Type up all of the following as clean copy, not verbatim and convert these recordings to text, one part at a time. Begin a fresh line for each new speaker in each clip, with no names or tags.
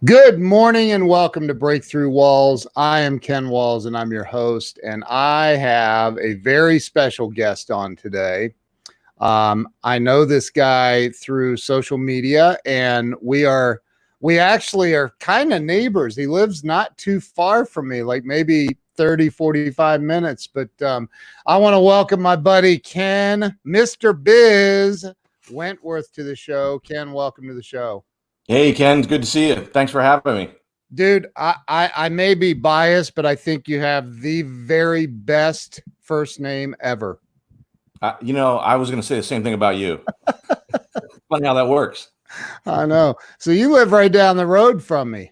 Good morning and welcome to Breakthrough Walls. I am Ken Walls and I'm your host, and I have a very special guest on today. I know this guy through social media, and we actually are kind of neighbors. He lives not too far from me, like maybe 30, 45 minutes. But I want to welcome my buddy Ken, Mr. Biz Wentworth, to the show. Ken, welcome to the show.
Hey, Ken, it's good to see you. Thanks for having me.
Dude, I may be biased, but I think you have the very best first name ever.
I was going to say the same thing about you. Funny how that works.
I know. So you live right down the road from me.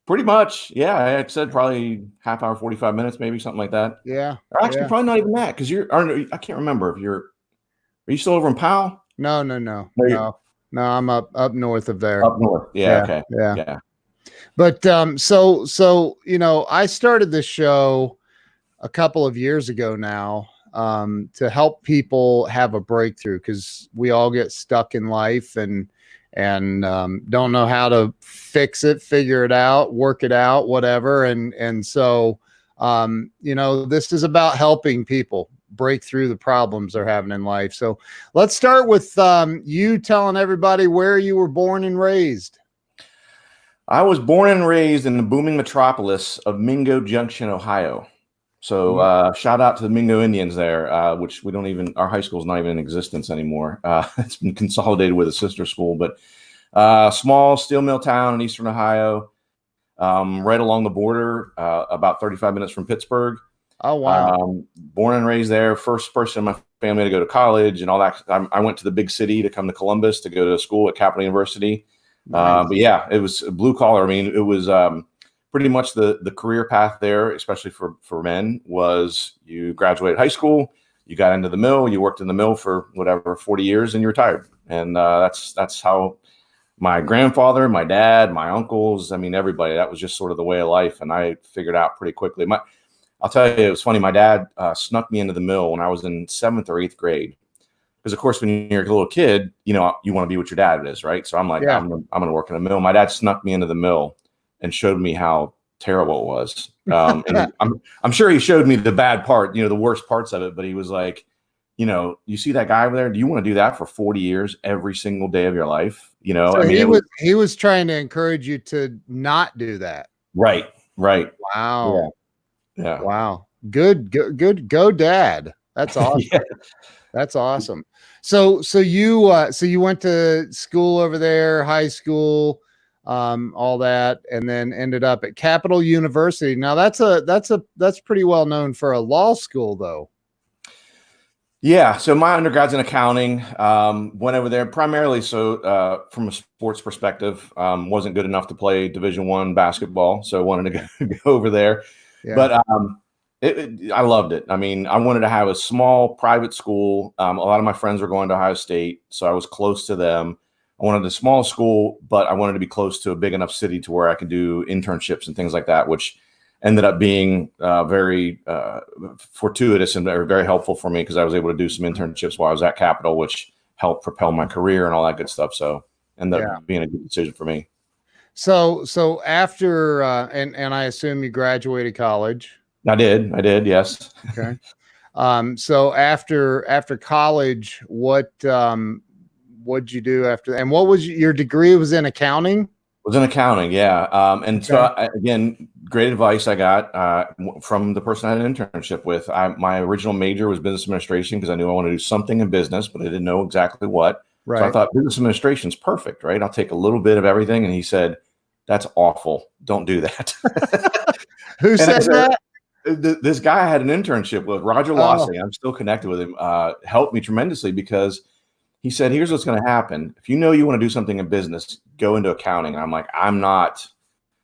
Pretty much. Yeah, I said probably half hour, 45 minutes, maybe something like that.
Yeah.
Or actually, probably not even that, because I can't remember if are you still over in Powell?
No, I'm up north of there.
Up north. Yeah. Okay.
Yeah. But so I started this show a couple of years ago now to help people have a breakthrough, because we all get stuck in life and don't know how to fix it, figure it out, work it out, whatever. And so this is about helping people break through the problems they're having in life. So let's start with you telling everybody where you were born and raised.
I was born and raised in the booming metropolis of Mingo Junction, Ohio. So shout out to the Mingo Indians there, which our high school is not even in existence anymore. It's been consolidated with a sister school, but small steel mill town in Eastern Ohio, right along the border, about 35 minutes from Pittsburgh.
Oh, wow.
Born and raised there. First person in my family to go to college and all that. I went to the big city to come to Columbus to go to school at Capital University. Nice. But yeah, it was blue collar. I mean, it was pretty much the career path there, especially for men, was you graduated high school, you got into the mill, you worked in the mill for 40 years, and you retired. And that's how my grandfather, my dad, my uncles, everybody, that was just sort of the way of life. And I figured out pretty quickly. I'll tell you, it was funny. My dad snuck me into the mill when I was in 7th or 8th grade. Because, of course, when you're a little kid, you want to be what your dad is, right? So I'm like, yeah. I'm going to work in a mill. My dad snuck me into the mill and showed me how terrible it was. And I'm sure he showed me the bad part, the worst parts of it. But he was like, you see that guy over there? Do you want to do that for 40 years every single day of your life?
So he was trying to encourage you to not do that.
Right.
Wow.
Yeah. Yeah.
Wow. Good. Go, Dad. That's awesome. Yeah. That's awesome. So you went to school over there, high school, all that, and then ended up at Capital University. Now that's pretty well known for a law school, though.
Yeah. So my undergrad's in accounting. Went over there primarily from a sports perspective. Wasn't good enough to play Division I basketball, so I wanted to go over there. Yeah. But I loved it. I wanted to have a small private school. A lot of my friends were going to Ohio State, so I was close to them. I wanted a small school, but I wanted to be close to a big enough city to where I could do internships and things like that, which ended up being very fortuitous and very, very helpful for me, because I was able to do some internships while I was at Capital, which helped propel my career and all that good stuff. So ended up being a good decision for me.
So after, and I assume you graduated college.
I did. Yes.
Okay. So after college, what'd you do after, and what was your degree? Was in accounting?
It was in accounting. Yeah. And so again, great advice I got from the person I had an internship with. My original major was business administration, because I knew I wanted to do something in business, but I didn't know exactly what. Right. So I thought business administration is perfect, right? I'll take a little bit of everything. And he said, "That's awful. Don't do that."
Who said that?
This guy I had an internship with, Roger Lossing. I'm still connected with him. Helped me tremendously, because he said, "Here's what's going to happen. If you want to do something in business, go into accounting." And I'm like, I'm not,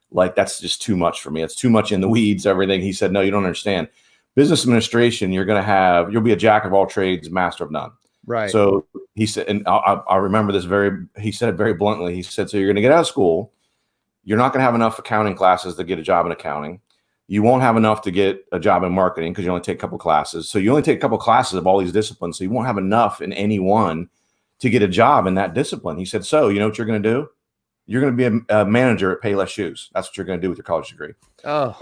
like, that's just too much for me. It's too much in the weeds, everything. He said, "No, you don't understand. Business administration, you'll be a jack of all trades, master of none."
Right.
So he said, and I remember this he said it very bluntly. He said, "So you're going to get out of school. You're not going to have enough accounting classes to get a job in accounting. You won't have enough to get a job in marketing, because you only take a couple classes. So you only take a couple classes of all these disciplines. So you won't have enough in any one to get a job in that discipline." He said, "So you know what you're going to do? you're going to be a manager at Payless Shoes. That's what you're going to do with your college degree.
Oh,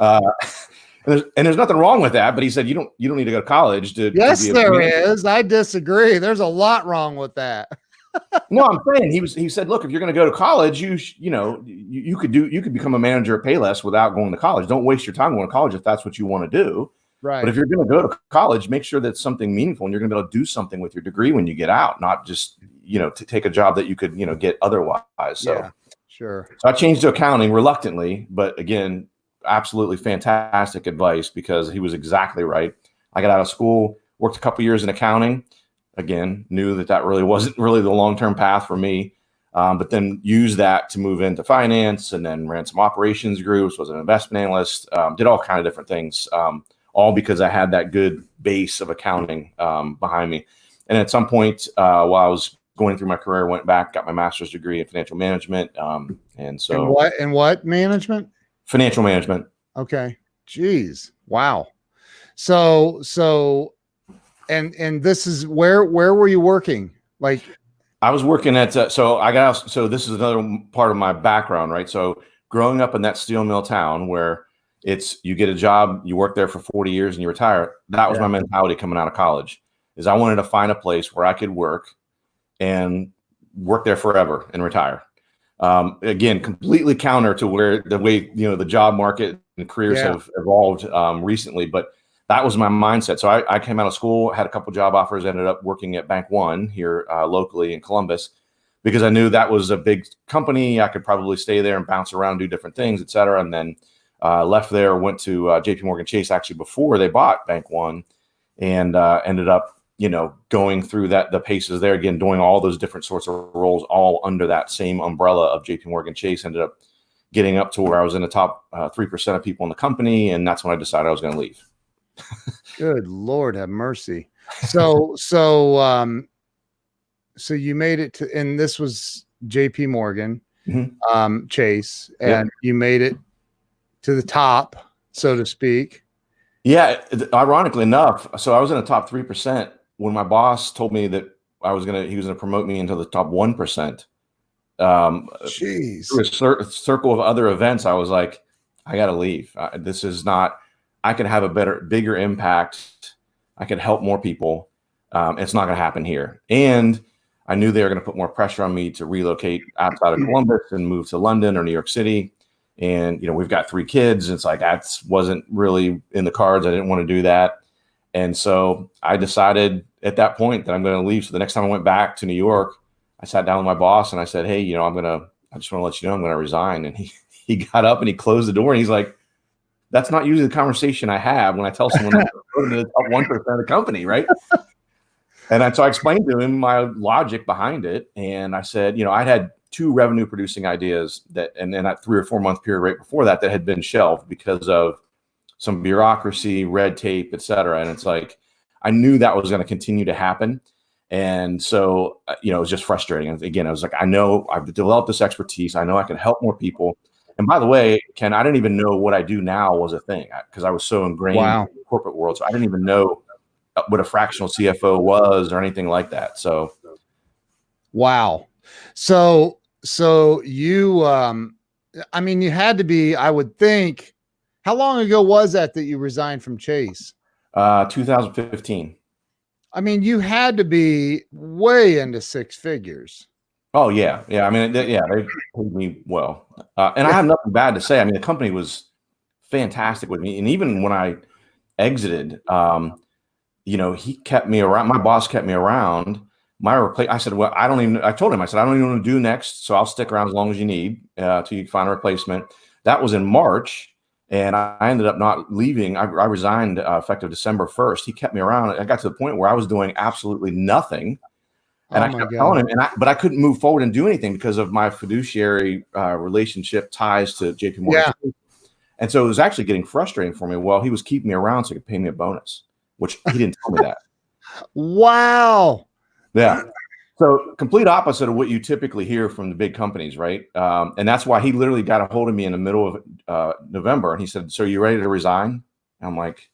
and there's nothing wrong with that. But he said, you don't need to go to college to
yes,
be a
there
manager.
is. I disagree. There's a lot wrong with that.
No, I'm saying he said, look, if you're going to go to college, you could become a manager at Payless without going to college. Don't waste your time going to college if that's what you want to do.
Right.
But if you're going to go to college, make sure that's something meaningful and you're going to be able to do something with your degree when you get out, not just, to take a job that you could, get otherwise. So,
yeah, sure.
So I changed to accounting reluctantly, but again, absolutely fantastic advice because he was exactly right. I got out of school, worked a couple years in accounting. Again, knew that really wasn't really the long-term path for me, but then used that to move into finance and then ran some operations groups, was an investment analyst, did all kind of different things, all because I had that good base of accounting behind me. And at some point while I was going through my career, went back, got my master's degree in financial management. And
what management?
Financial management.
Okay. Jeez. Wow. So and this is where were you working? Like,
I was working at, so this is another part of my background, right? So growing up in that steel mill town where you get a job, you work there for 40 years and you retire. That was my mentality coming out of college, is I wanted to find a place where I could work and work there forever and retire. Again, completely counter to the way, the job market and careers have evolved recently, but that was my mindset. So I came out of school, had a couple job offers, ended up working at Bank One here locally in Columbus, because I knew that was a big company. I could probably stay there and bounce around, do different things, et cetera. And then left there, went to JPMorgan Chase actually before they bought Bank One, and ended up, going through the paces there again, doing all those different sorts of roles, all under that same umbrella of JPMorgan Chase. Ended up getting up to where I was in the top 3% of people in the company. And that's when I decided I was going to leave.
Good Lord have mercy. So you made it to, and this was JPMorgan, Chase, and you made it to the top, so to speak.
Yeah. Ironically enough, so I was in the top 3% when my boss told me that he was going to promote me into the top 1%.
Jeez.
Through a circle of other events, I was like, I got to leave. This is not, I could have a bigger impact. I could help more people. It's not going to happen here. And I knew they were going to put more pressure on me to relocate outside of Columbus and move to London or New York City. And, we've got 3 kids. It's like, that wasn't really in the cards. I didn't want to do that. And so I decided at that point that I'm going to leave. So the next time I went back to New York, I sat down with my boss and I said, hey, I just want to let you know I'm going to resign. And he got up and he closed the door and he's like, that's not usually the conversation I have when I tell someone I'm going to the top 1% of the company, right? And so I explained to him my logic behind it. And I said, I'd had 2 revenue producing ideas and then that 3 or 4 month period right before that had been shelved because of some bureaucracy, red tape, et cetera. And it's like, I knew that was going to continue to happen. And so, it was just frustrating. And again, I was like, I know I've developed this expertise. I know I can help more people. And by the way, Ken, I didn't even know what I do now was a thing because I was so ingrained in the corporate world. So I didn't even know what a fractional CFO was or anything like that. So,
wow. So you, you had to be, I would think, how long ago was that you resigned from Chase?
2015.
You had to be way into 6 figures.
Oh yeah. Yeah. They paid me well. And I have nothing bad to say. The company was fantastic with me. And even when I exited, he kept me around. My boss kept me around. I said, well, I told him, I said, I don't even know what to do next. So I'll stick around as long as you need till you find a replacement. That was in March. And I ended up not leaving. I resigned effective December 1st. He kept me around. I got to the point where I was doing absolutely nothing. And I kept telling him, but I couldn't move forward and do anything because of my fiduciary relationship ties to JPMorgan. Yeah. And so it was actually getting frustrating for me. Well, he was keeping me around so he could pay me a bonus, which he didn't tell me that.
Wow.
Yeah. So complete opposite of what you typically hear from the big companies, right? And that's why he literally got a hold of me in the middle of November. And he said, so are you ready to resign? And I'm like,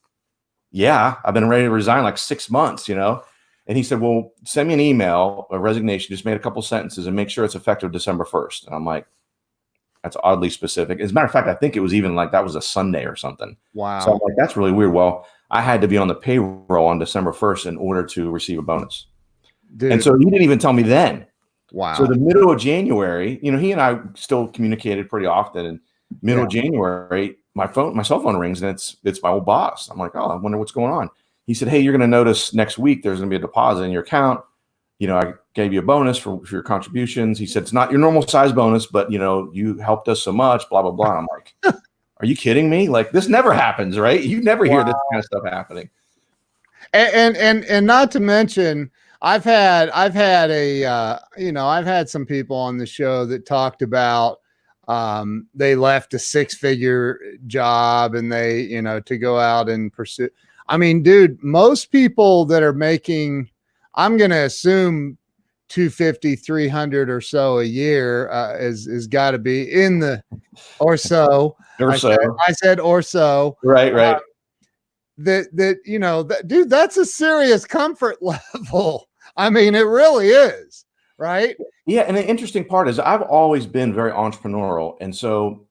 yeah, I've been ready to resign like 6 months, And he said, well, send me an email, a resignation, just made a couple sentences and make sure it's effective December 1st. And I'm like, That's oddly specific. As a matter of fact, I think it was even like that was a Sunday or something.
Wow.
So I'm like, that's really weird. Well, I had to be on the payroll on December 1st in order to receive a bonus.
Dude.
And so he didn't even tell me then.
Wow.
So the middle of January, he and I still communicated pretty often. And middle of January, my cell phone rings, and it's my old boss. I'm like, oh, I wonder what's going on. He said, hey, you're going to notice next week there's going to be a deposit in your account. I gave you a bonus for your contributions. He said, it's not your normal size bonus, but you helped us so much, blah, blah, blah. And I'm like, are you kidding me? Like, this never happens, right? You never hear this kind of stuff happening.
And not to mention, I've had some people on the show that talked about they left a 6-figure job and they, to go out and pursue. I mean, dude, most people that are making, I'm going to assume 250, 300 or so a year is got to be in the or so. I said or so.
Right.
Dude, that's a serious comfort level. I mean, it really is, right?
Yeah, and the interesting part is I've always been very entrepreneurial, and so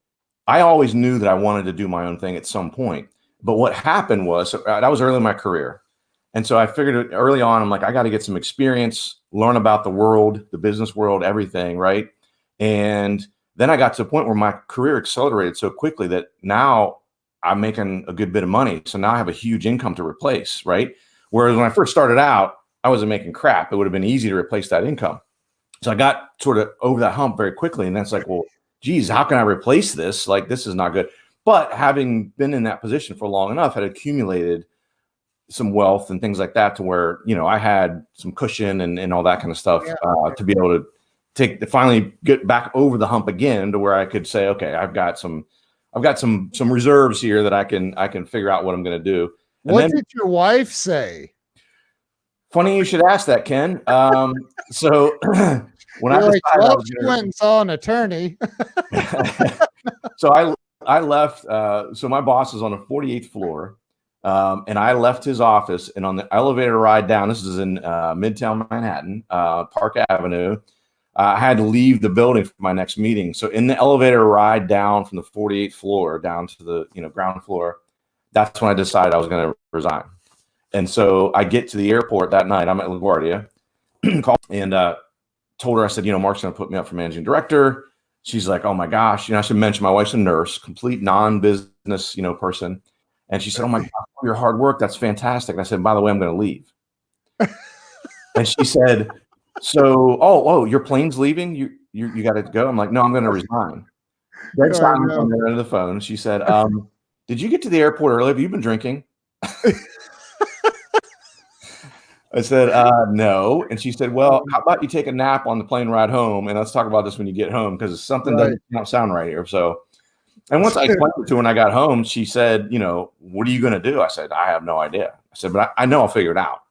I always knew that I wanted to do my own thing at some point. But what happened was that was early in my career, and so I figured early on, I'm like, I got to get some experience, learn about the world, the business world, everything, right? And then I got to the point where my career accelerated so quickly that now I'm making a good bit of money. So now I have a huge income to replace, right? Whereas when I first started out, I wasn't making crap. It would have been easy to replace that income. So I got sort of over that hump very quickly. And that's like, well, geez, how can I replace this? Like, this is not good. But having been in that position for long enough, had accumulated some wealth and things like that to where, I had some cushion and all that kind of stuff to be able to finally get back over the hump again to where I could say, okay, I've got some reserves here that I can figure out what I'm going to do. And
what did your wife say?
Funny you should ask that, Ken. So when I decided
she went and saw an attorney.
So I left. So my boss was on the 48th floor, and I left his office. And on the elevator ride down, this is in Midtown Manhattan, Park Avenue. I had to leave the building for my next meeting. So in the elevator ride down from the 48th floor down to the ground floor, that's when I decided I was going to resign. And so I get to the airport that night. I'm at LaGuardia, called and told her, I said, Mark's going to put me up for managing director. She's like, oh my gosh. I should mention my wife's a nurse, complete non-business, person. And she said, oh my God, your hard work. That's fantastic. And I said, by the way, I'm going to leave. And she said, so, oh, your plane's leaving. You got to go. I'm like, no, I'm going to resign. Next time on the end of the phone, she said, did you get to the airport early? Have you been drinking? I said, no. And she said, well, how about you take a nap on the plane ride home? And let's talk about this when you get home, because something doesn't sound right here. So, and once I explained it to her when I got home, she said, what are you going to do? I said, I have no idea. I said, but I know I'll figure it out,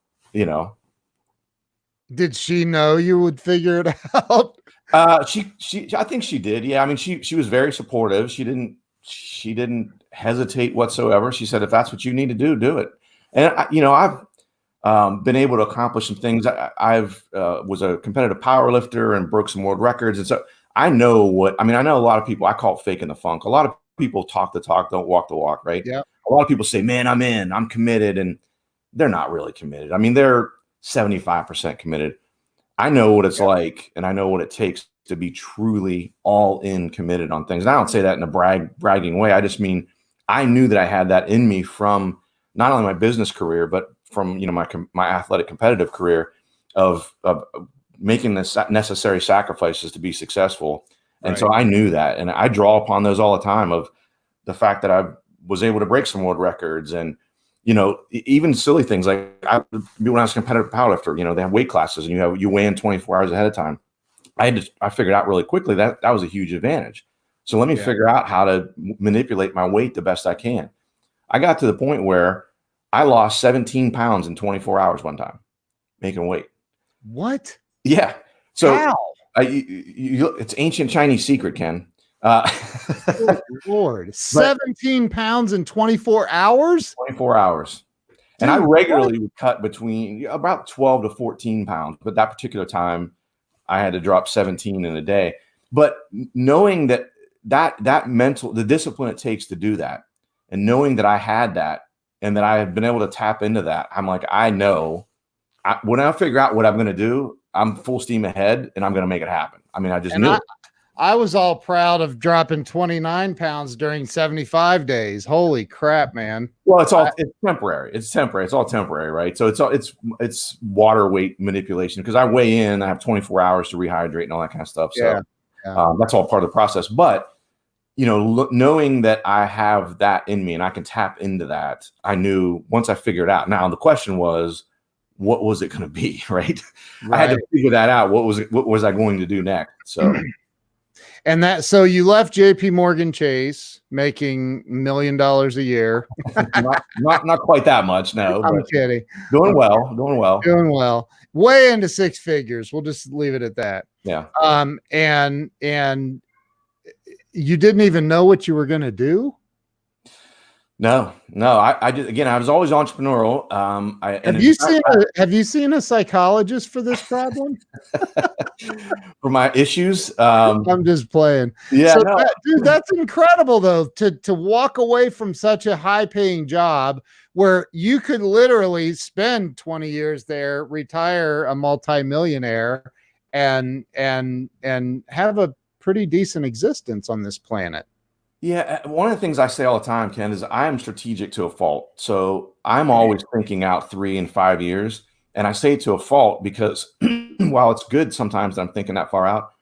Did she know you would figure it out?
I think she did. Yeah. I mean, she was very supportive. She didn't hesitate whatsoever. She said, if that's what you need to do, do it. And I've been able to accomplish some things. I've was a competitive power lifter and broke some world records. And so I know I know a lot of people, I call it faking the funk. A lot of people talk the talk, don't walk the walk, right?
Yeah.
A lot of people say, man, I'm committed. And they're not really committed. I mean, they're 75% committed. I know what it's like, and I know what it takes to be truly all in committed on things. And I don't say that in a bragging way. I just mean, I knew that I had that in me from not only my business career, but from my athletic competitive career of making the necessary sacrifices to be successful. And so I knew that, and I draw upon those all the time, of the fact that I was able to break some world records, and even silly things like when I was a competitive powerlifter, they have weight classes, and you weigh in 24 hours ahead of time. I figured out really quickly that was a huge advantage. So let me figure out how to manipulate my weight the best I can. I got to the point where I lost 17 pounds in 24 hours one time making weight.
What?
Yeah. So
how?
It's ancient Chinese secret, Ken.
Good Lord, 17 pounds in 24 hours?
24 hours. And I regularly would cut between about 12 to 14 pounds. But that particular time, I had to drop 17 in a day. But knowing that the discipline it takes to do that, and knowing that I had that and that I have been able to tap into that, I'm like, I know when I figure out what I'm going to do, I'm full steam ahead and I'm going to make it happen. I mean, I just knew it.
I was all proud of dropping 29 pounds during 75 days. Holy crap, man.
Well, it's temporary. It's temporary. It's all temporary, right? So it's water weight manipulation, because I weigh in, I have 24 hours to rehydrate and all that kind of stuff. So that's all part of the process. But, knowing that I have that in me and I can tap into that, I knew once I figured it out. Now, the question was, what was it going to be, right? I had to figure that out. What was I going to do next? So...
And so you left JPMorgan Chase making $1 million a year.
not quite that much. No,
I'm kidding.
Doing well. Way
into six figures. We'll just leave it at that.
Yeah.
And you didn't even know what you were going to do.
No. I was always entrepreneurial.
Have you seen a psychologist for this problem?
For my issues?
I'm just playing.
Yeah,
so dude, that's incredible though, to walk away from such a high-paying job where you could literally spend 20 years there, retire a multimillionaire, and have a pretty decent existence on this planet.
Yeah, one of the things I say all the time, Ken, is I am strategic to a fault. So I'm always thinking out 3 and 5 years. And I say to a fault because while it's good sometimes that I'm thinking that far out,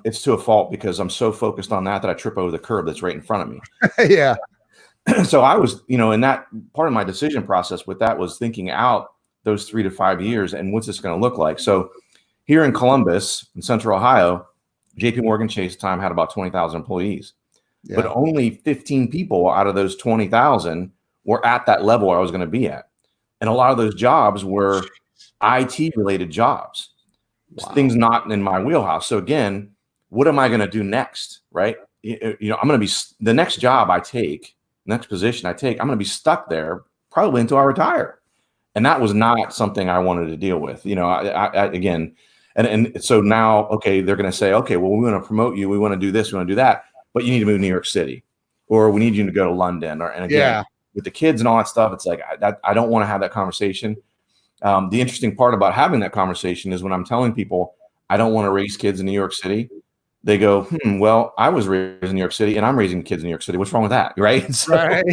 it's to a fault because I'm so focused on that I trip over the curb that's right in front of me.
Yeah.
So I was, in that part of my decision process with that was thinking out those 3 to 5 years and what's this going to look like. So here in Columbus, in Central Ohio, JPMorgan Chase at the time had about 20,000 employees. Yeah. But only 15 people out of those 20,000 were at that level I was going to be at. And a lot of those jobs were IT related jobs, things not in my wheelhouse. So again, what am I going to do next? Right. I'm going to be the next job I take, next position I take, I'm going to be stuck there probably until I retire. And that was not something I wanted to deal with. Again, and so now, okay, they're going to say, okay, well, we want to promote you. We want to do this. We want to do that. But you need to move to New York City, or we need you to go to London. And again, with the kids and all that stuff, it's like, I don't want to have that conversation. The interesting part about having that conversation is when I'm telling people I don't want to raise kids in New York City, they go, well, I was raised in New York City and I'm raising kids in New York City. What's wrong with that? Right. So,
right.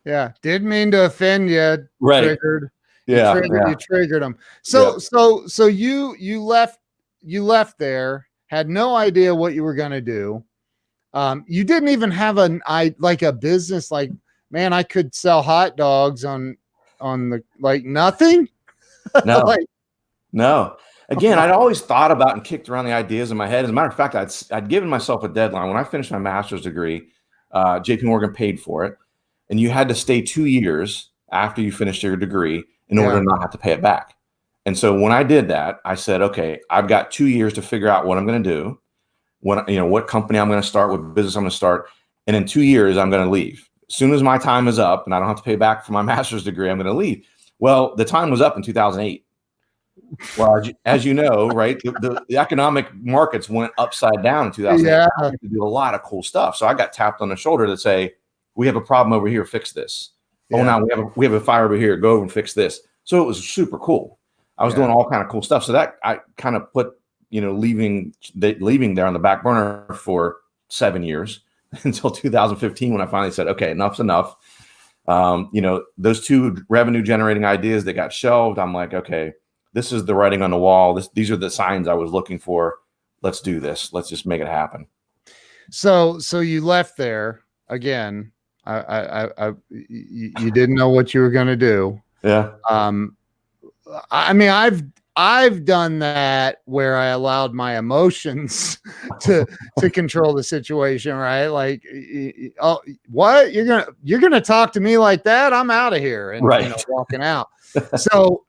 Yeah. Didn't mean to offend you.
Right.
Triggered. You triggered them. So you left there, had no idea what you were going to do. You didn't even have a business, like, man, I could sell hot dogs on the, like, nothing.
No, no. Again, I'd always thought about and kicked around the ideas in my head. As a matter of fact, I'd given myself a deadline. When I finished my master's degree, JPMorgan paid for it. And you had to stay 2 years after you finished your degree in order to not have to pay it back. And so when I did that, I said, okay, I've got 2 years to figure out what I'm going to do, what company I'm going to start, what business I'm going to start. And in 2 years, I'm going to leave. As soon as my time is up and I don't have to pay back for my master's degree, I'm going to leave. Well, the time was up in 2008. Well, as you know, right, the economic markets went upside down in 2008. Yeah. I had to do a lot of cool stuff. So I got tapped on the shoulder to say, we have a problem over here, fix this. Yeah. Oh, now we have a fire over here, go over and fix this. So it was super cool. I was doing all kind of cool stuff. So that I kind of put, leaving there on the back burner for 7 years until 2015 when I finally said, okay, enough's enough. Those two revenue generating ideas that got shelved, I'm like, okay, this is the writing on the wall. These are the signs I was looking for. Let's do this. Let's just make it happen. So you left there again. You didn't know what you were going to do. Yeah. I mean, I've done that where I allowed my emotions to control the situation, right? Like, oh, what you're gonna talk to me like that? I'm out of here, and walking out. So,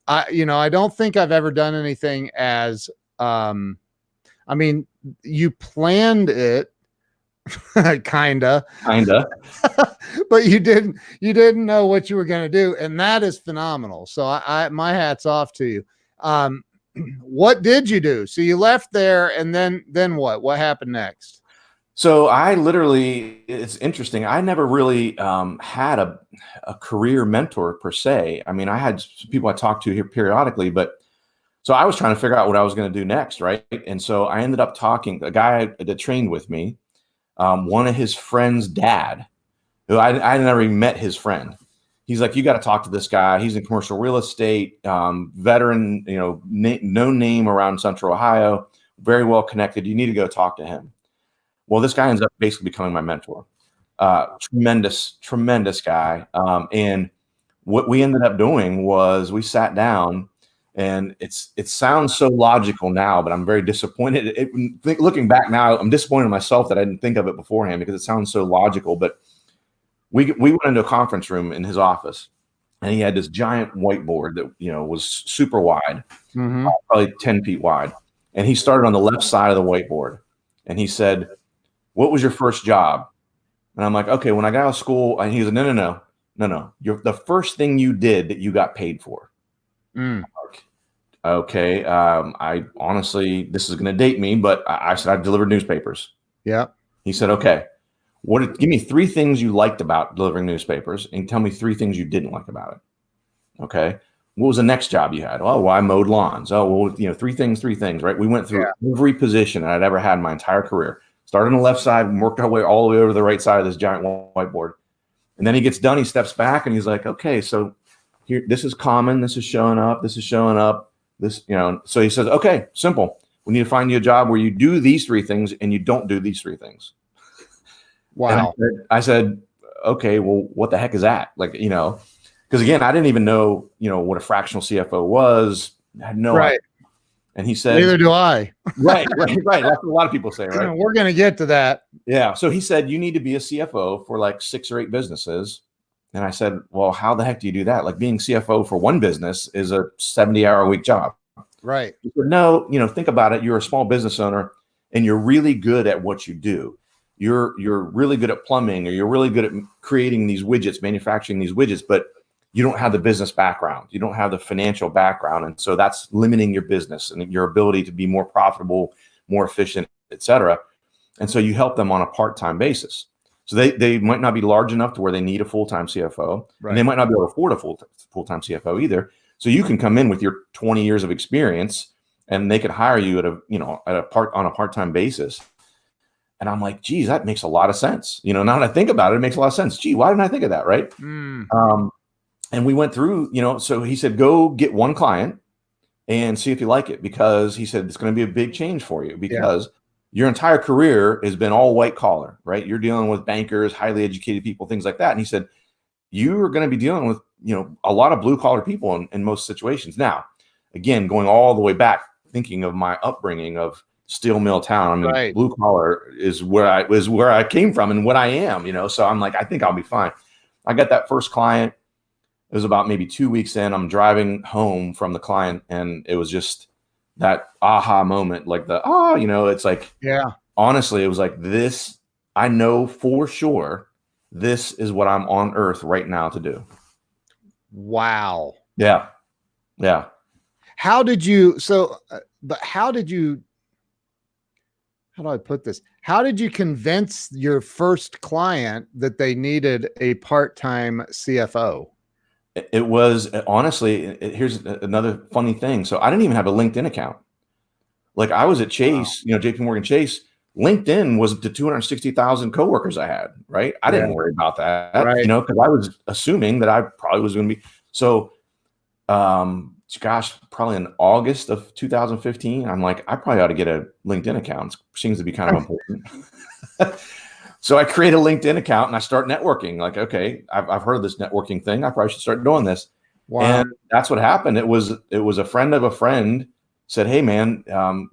I don't think I've ever done anything as, I mean, you planned it. kinda, but you didn't know what you were going to do, and that is phenomenal. So my hat's off to you.
what did you do? So you left there, and then what? What happened next?
So I literally, it's interesting. I never really had a career mentor per se. I mean, I had some people I talked to here periodically, but so I was trying to figure out what I was going to do next, right? And so I ended up talking, a guy that trained with me, one of his friend's dad, who I never even met his friend. He's like, you got to talk to this guy. He's in commercial real estate, veteran, no name around Central Ohio, very well connected. You need to go talk to him. Well, this guy ends up basically becoming my mentor. Tremendous guy. And what we ended up doing was we sat down, and it sounds so logical now, but I'm very disappointed. Looking back now, I'm disappointed in myself that I didn't think of it beforehand, because it sounds so logical. But we went into a conference room in his office, and he had this giant whiteboard that was super wide, probably 10 feet wide. And he started on the left side of the whiteboard, and he said, "What was your first job?" And I'm like, "Okay, when I got out of school." And he said, No. The first thing you did that you got paid for. Like, okay. I honestly, this is going to date me, but I said I delivered newspapers.
Yeah.
He said, "Okay, give me 3 things you liked about delivering newspapers, and tell me 3 things you didn't like about it." Okay. What was the next job you had? Oh, well, I mowed lawns. Oh, well, 3 things, right? We went through every position I'd ever had in my entire career. Started on the left side and worked our way all the way over to the right side of this giant whiteboard. And then he gets done. He steps back and he's like, "Okay, so here, this is common. This is showing up. This is showing up. This, So he says, "Okay, simple. We need to find you a job where you do these 3 things and you don't do these 3 things."
Wow.
And I said, "Okay, well, what the heck is that?" Because again, I didn't even know, what a fractional CFO was. I had no idea. And he said,
"Neither do I."
Right. That's what a lot of people say, right?
We're going to get to that.
Yeah. So he said, "You need to be a CFO for like 6 or 8 businesses." And I said, "Well, how the heck do you do that? Like, being CFO for one business is a 70-hour-a-week job."
Right.
He said, "No, think about it. You're a small business owner, and you're really good at what you do. You're really good at plumbing, or you're really good at creating these widgets, manufacturing these widgets, but you don't have the business background. You don't have the financial background. And so that's limiting your business and your ability to be more profitable, more efficient, et cetera. And so you help them on a part-time basis. So they might not be large enough to where they need a full-time CFO, and they might not be able to afford a full-time CFO either. So you can come in with your 20 years of experience, and they could hire you on a part-time basis." And I'm like, "Geez, that makes a lot of sense. Now that I think about it, it makes a lot of sense. Gee, why didn't I think of that?" Right. And we went through, so he said, "Go get 1 client and see if you like it," because he said it's going to be a big change for you, because your entire career has been all white collar, right? You're dealing with bankers, highly educated people, things like that. And he said, you are going to be dealing with, a lot of blue collar people in most situations. Now, again, going all the way back, thinking of my upbringing of steel mill town. I mean, blue collar is where I came from and what I am, so I'm like, I think I'll be fine. I got that first client. It was about maybe 2 weeks in. I'm driving home from the client, and it was just that aha moment, like it's like, honestly, it was like this. I know for sure this is what I'm on earth right now to do.
Wow.
Yeah.
How did you, how do I put this? How did you convince your first client that they needed a part-time CFO?
It was honestly, here's another funny thing. So I didn't even have a LinkedIn account. Like, I was at Chase, JPMorgan Chase. LinkedIn was the 260,000 coworkers I had, right? I didn't worry about that, because I was assuming that I probably was going to be. So, probably in August of 2015, I'm like, I probably ought to get a LinkedIn account. It seems to be kind of important. So I create a LinkedIn account and I start networking. Like, okay, I've heard of this networking thing. I probably should start doing this. Wow. And that's what happened. It was a friend of a friend said, "Hey man,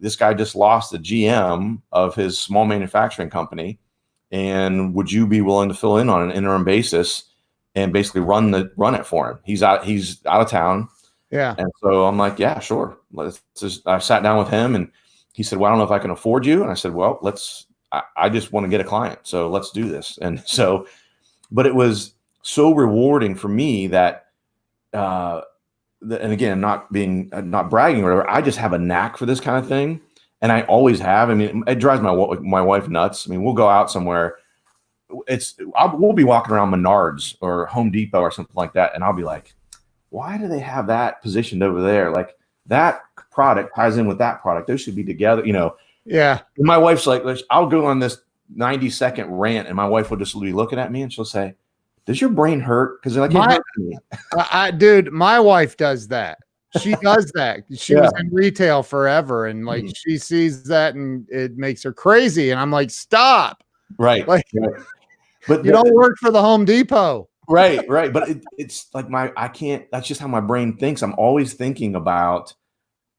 this guy just lost the GM of his small manufacturing company. And would you be willing to fill in on an interim basis and basically run it for him? He's out of town."
Yeah.
And so I'm like, "Yeah, sure." I sat down with him and he said, "Well, I don't know if I can afford you." And I said, "Well, I just want to get a client. So let's do this." And so, but it was so rewarding for me that and again, not bragging or whatever, I just have a knack for this kind of thing. And I always have. I mean, it drives my wife nuts. I mean, we'll go out somewhere. We'll be walking around Menards or Home Depot or something like that. And I'll be like, why do they have that positioned over there? Like that product ties in with that product. Those should be together, you know?
Yeah.
And my wife's like, I'll go on this 90-second rant and my wife will just be looking at me and she'll say, does your brain hurt? Because like,
dude, my wife does that. She does that. She was in retail forever. And like, she sees that and it makes her crazy. And I'm like, stop.
Right.
Like,
right. But
you don't work for the Home Depot.
Right. But it's like that's just how my brain thinks. I'm always thinking about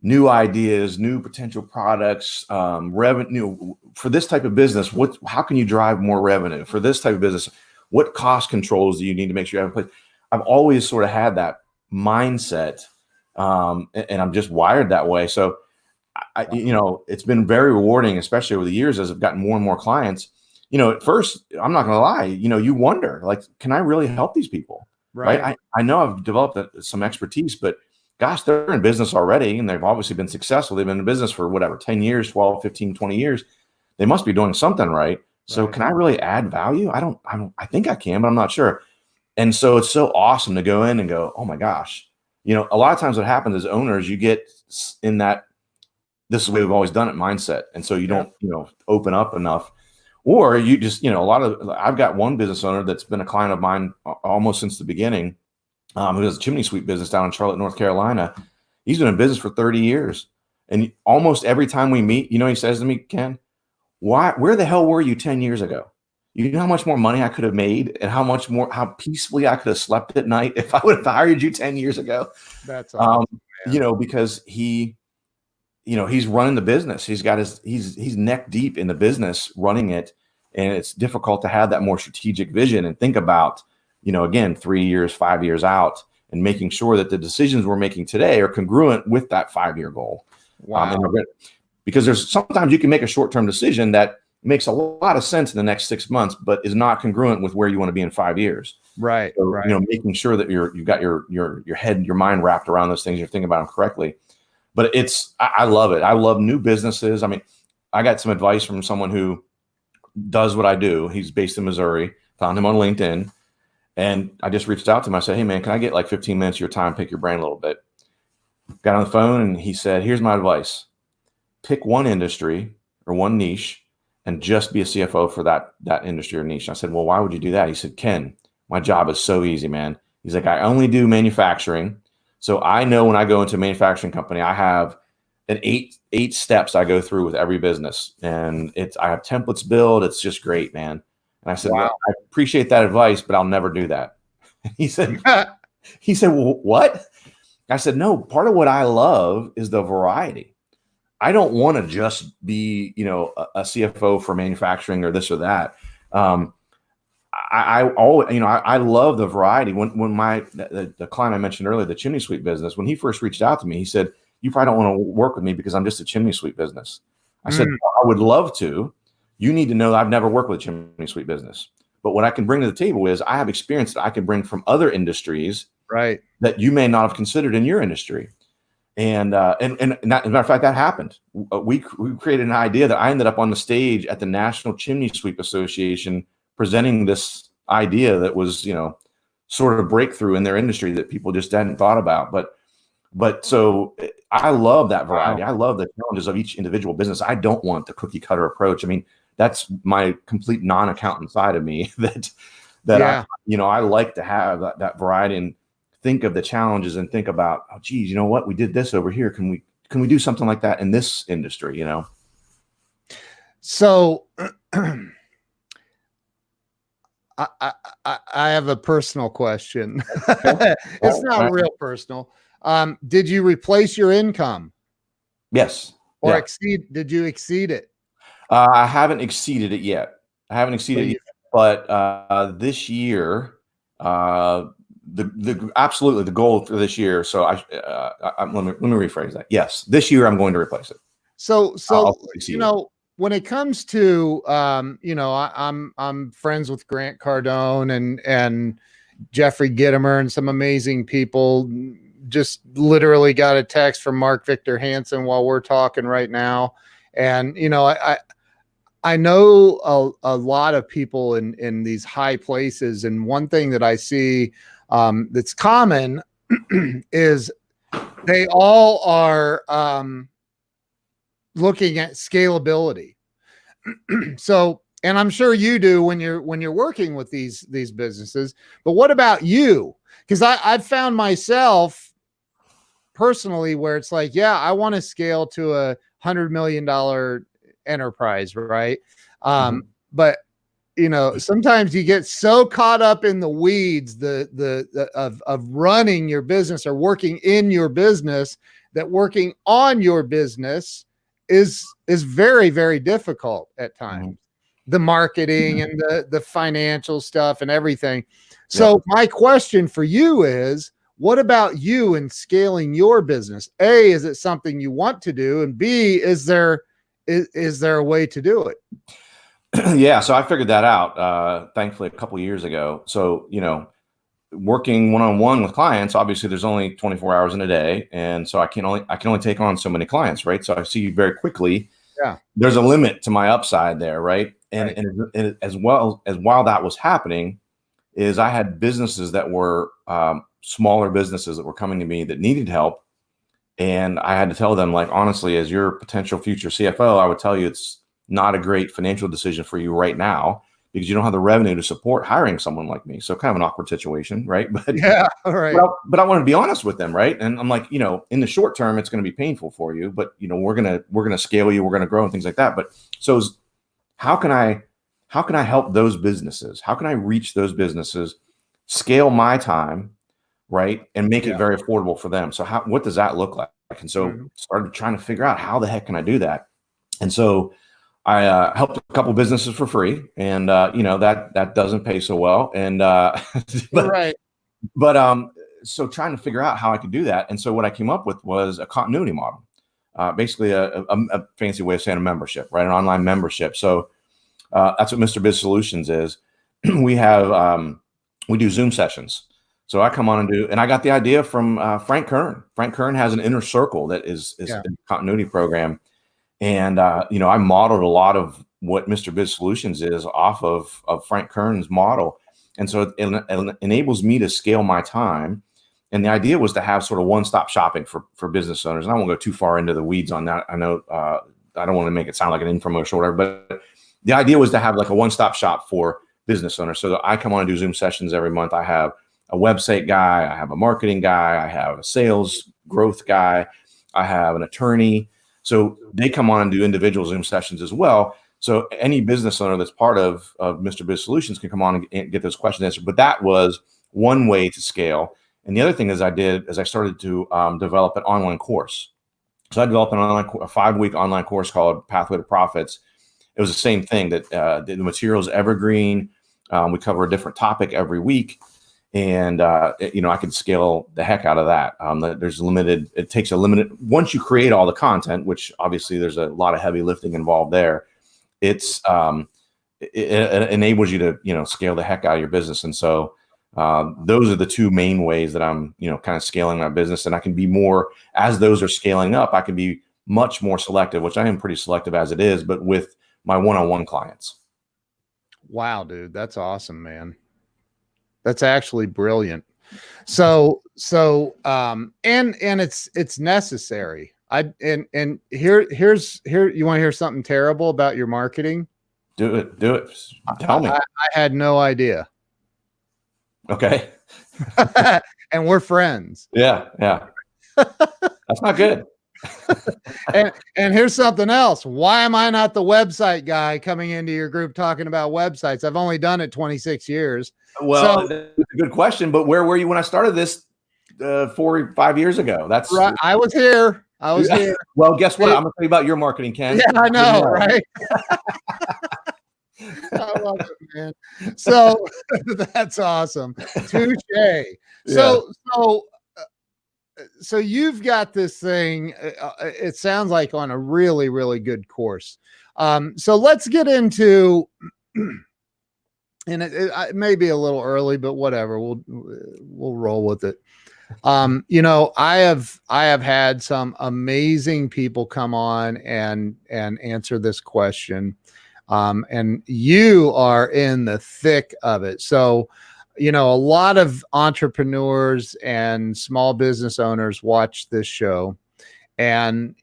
new ideas, new potential products, revenue for this type of business. How can you drive more revenue for this type of business? What cost controls do you need to make sure you have in place? I've always sort of had that mindset, and I'm just wired that way. So, it's been very rewarding, especially over the years as I've gotten more and more clients. At first, I'm not going to lie, you wonder, like, can I really help these people? Right. I know I've developed some expertise, but gosh, they're in business already and they've obviously been successful. They've been in business for 10 years, 12, 15, 20 years. They must be doing something right. So can I really add value? I think I can, but I'm not sure. And so it's so awesome to go in and go, oh my gosh, a lot of times what happens is owners, you get in that, this is the way we've always done it mindset. And so you don't, open up enough. Or you just, I've got one business owner that's been a client of mine almost since the beginning, who has a chimney sweep business down in Charlotte, North Carolina. He's been in business for 30 years. And almost every time we meet, he says to me, Ken, where the hell were you 10 years ago? You know how much more money I could have made and how peacefully I could have slept at night if I would have hired you 10 years ago.
That's awesome,
because he's running the business. He's neck deep in the business running it. And it's difficult to have that more strategic vision and think about, again, 3 years, 5 years out and making sure that the decisions we're making today are congruent with that 5-year goal.
Wow.
Because there's sometimes you can make a short-term decision that makes a lot of sense in the next 6 months, but is not congruent with where you want to be in 5 years.
Right.
So,
right.
Making sure that you've got your head, your mind wrapped around those things, you're thinking about them correctly. But I love it. I love new businesses. I mean, I got some advice from someone who does what I do. He's based in Missouri, found him on LinkedIn. And I just reached out to him. I said, hey man, can I get like 15 minutes of your time, pick your brain a little bit? Got on the phone and he said, here's my advice. Pick one industry or one niche and just be a CFO for that industry or niche. I said, well, why would you do that? He said, Ken, my job is so easy, man. He's like, I only do manufacturing. So I know when I go into a manufacturing company, I have an eight steps I go through with every business. And I have templates built. It's just great, man. And I said, wow. Well, I appreciate that advice, but I'll never do that. He said, well, what? I said, no, part of what I love is the variety. I don't want to just be, a CFO for manufacturing or this or that. I love the variety. When the client I mentioned earlier, the chimney sweep business, when he first reached out to me, he said, you probably don't want to work with me because I'm just a chimney sweep business. I said, I would love to. You need to know that I've never worked with a chimney sweep business. But what I can bring to the table is I have experience that I can bring from other industries, right, that you may not have considered in your industry. And as a matter of fact, that happened. We created an idea that I ended up on the stage at the National Chimney Sweep Association presenting this idea that was, sort of breakthrough in their industry that people just hadn't thought about. But so I love that variety. Wow. I love the challenges of each individual business. I don't want the cookie cutter approach. I mean, that's my complete non-accountant side of me that yeah. I like to have that variety and think of the challenges and think about, oh, geez, you know what? We did this over here. Can we do something like that in this industry,
So I have a personal question. It's not real personal. Did you replace your income?
Yes.
Or did you exceed it?
I haven't exceeded it yet. But this year, absolutely the goal for this year. So let me rephrase that. Yes, this year I'm going to replace it.
So when it comes to I'm friends with Grant Cardone and Jeffrey Gitomer and some amazing people, just literally got a text from Mark Victor Hansen while we're talking right now. And, you know, I know a lot of people in these high places. And one thing that I see that's common is they all are looking at scalability. So, and I'm sure you do when you're working with these businesses, but what about you? Because I've found myself personally where it's like, yeah, I want to scale to $100 million enterprise, right? But you know, sometimes you get so caught up in the weeds, of running your business or working in your business, that working on your business is very, very difficult at times. The marketing and the financial stuff and everything. So my question for you is, what about you in scaling your business? A, is it something you want to do? And B, is there a way to do it?
Yeah, so I figured that out, thankfully, a couple of years ago. So, you know, working one-on-one with clients, obviously there's only 24 hours in a day. And so I can only take on so many clients, right? So I see very quickly, there's a limit to my upside there, right? And as well as while that was happening, is I had businesses that were smaller businesses that were coming to me that needed help. And I had to tell them, like, honestly, as your potential future CFO, I would tell you it's not a great financial decision for you right now because you don't have the revenue to support hiring someone like me. So kind of an awkward situation, right? But
yeah, all right.
But I want to be honest with them, right? And I'm like, you know, in the short term, it's going to be painful for you, but you know, we're gonna scale you, we're gonna grow and things like that. But so how can I help those businesses? How can I reach those businesses, scale my time, right, and make it very affordable for them? So what does that look like? And so started trying to figure out how the heck can I do that? And so I helped a couple businesses for free, and you know, that doesn't pay so well. And so trying to figure out how I could do that. And so what I came up with was a continuity model, basically a fancy way of saying a membership, right? An online membership. So that's what Mr. Biz Solutions is. We do Zoom sessions. So I come on and I got the idea from Frank Kern. Frank Kern has an inner circle that is a continuity program. And, you know, I modeled a lot of what Mr. Biz Solutions is off of Frank Kern's model. And so it enables me to scale my time. And the idea was to have sort of one-stop shopping for business owners. And I won't go too far into the weeds on that. I know I don't want to make it sound like an infomercial or whatever, but the idea was to have like a one-stop shop for business owners. So I come on and do Zoom sessions every month. I have a website guy, I have a marketing guy, I have a sales growth guy, I have an attorney. So they come on and do individual Zoom sessions as well. So any business owner that's part of Mr. Biz Solutions can come on and get those questions answered. But that was one way to scale. And the other thing I started to develop an online course. So I developed a 5-week online course called Pathway to Profits. It was the same thing that the material is evergreen. We cover a different topic every week. And, you know, I could scale the heck out of that. It takes a limited, once you create all the content, which obviously there's a lot of heavy lifting involved there, it enables you to, you know, scale the heck out of your business. And so those are the two main ways that I'm, you know, kind of scaling my business. And I can be more, as those are scaling up, I can be much more selective, which I am pretty selective as it is, but with my one-on-one clients.
Wow, dude, that's awesome, man. That's actually brilliant. So, and it's necessary. Here, you want to hear something terrible about your marketing?
Do it. Tell me.
I had no idea.
Okay.
And we're friends.
Yeah. That's not good.
and here's something else. Why am I not the website guy coming into your group talking about websites? I've only done it 26 years.
Well, that's a good question, but where were you when I started this 4 or 5 years ago? That's
right. I was here.
Well, guess what? I'm gonna tell you about your marketing, Ken.
Yeah, I know, right? I love it, man. So that's awesome. Touche. So you've got this thing. It sounds like on a really, really good course. So let's get into. And it may be a little early, but whatever. We'll roll with it. I have had some amazing people come on and answer this question. And you are in the thick of it. So, a lot of entrepreneurs and small business owners watch this show. And,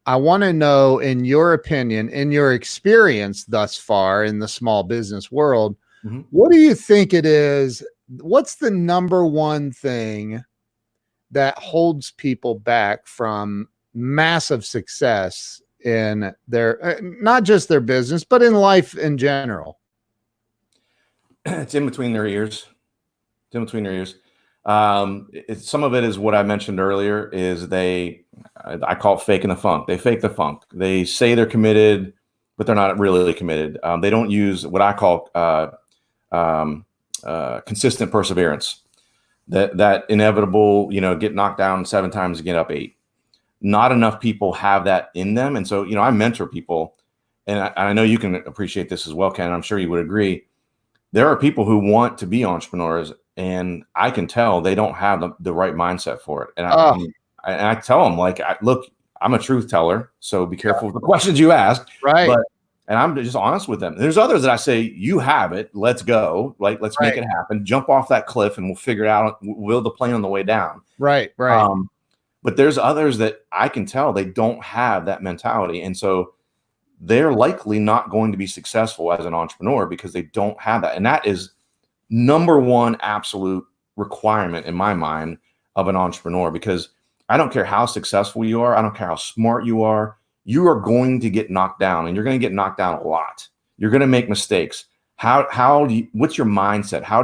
I want to know, in your opinion, in your experience thus far in the small business world, what do you think it is? What's the number one thing that holds people back from massive success in their, not just their business, but in life in general?
It's in between their ears. It's in between their ears. Some of it is what I mentioned earlier, is I call it faking the funk. They fake the funk. They say they're committed, but they're not really committed. They don't use what I call consistent perseverance. That inevitable, get knocked down 7 times and get up 8. Not enough people have that in them. And so, I mentor people, and I know you can appreciate this as well, Ken. I'm sure you would agree. There are people who want to be entrepreneurs, and I can tell they don't have the right mindset for it. And I tell them, like, look, I'm a truth teller, so be careful with the questions you ask.
Right.
And I'm just honest with them. There's others that I say, you have it. Let's go. Like, let's make it happen. Jump off that cliff and we'll figure it out. We'll the plane on the way down.
Right.
But there's others that I can tell they don't have that mentality. And so they're likely not going to be successful as an entrepreneur because they don't have that. And that is number one absolute requirement in my mind of an entrepreneur, because I don't care how successful you are. I don't care how smart you are. You are going to get knocked down, and you're going to get knocked down a lot. You're going to make mistakes. What's your mindset? How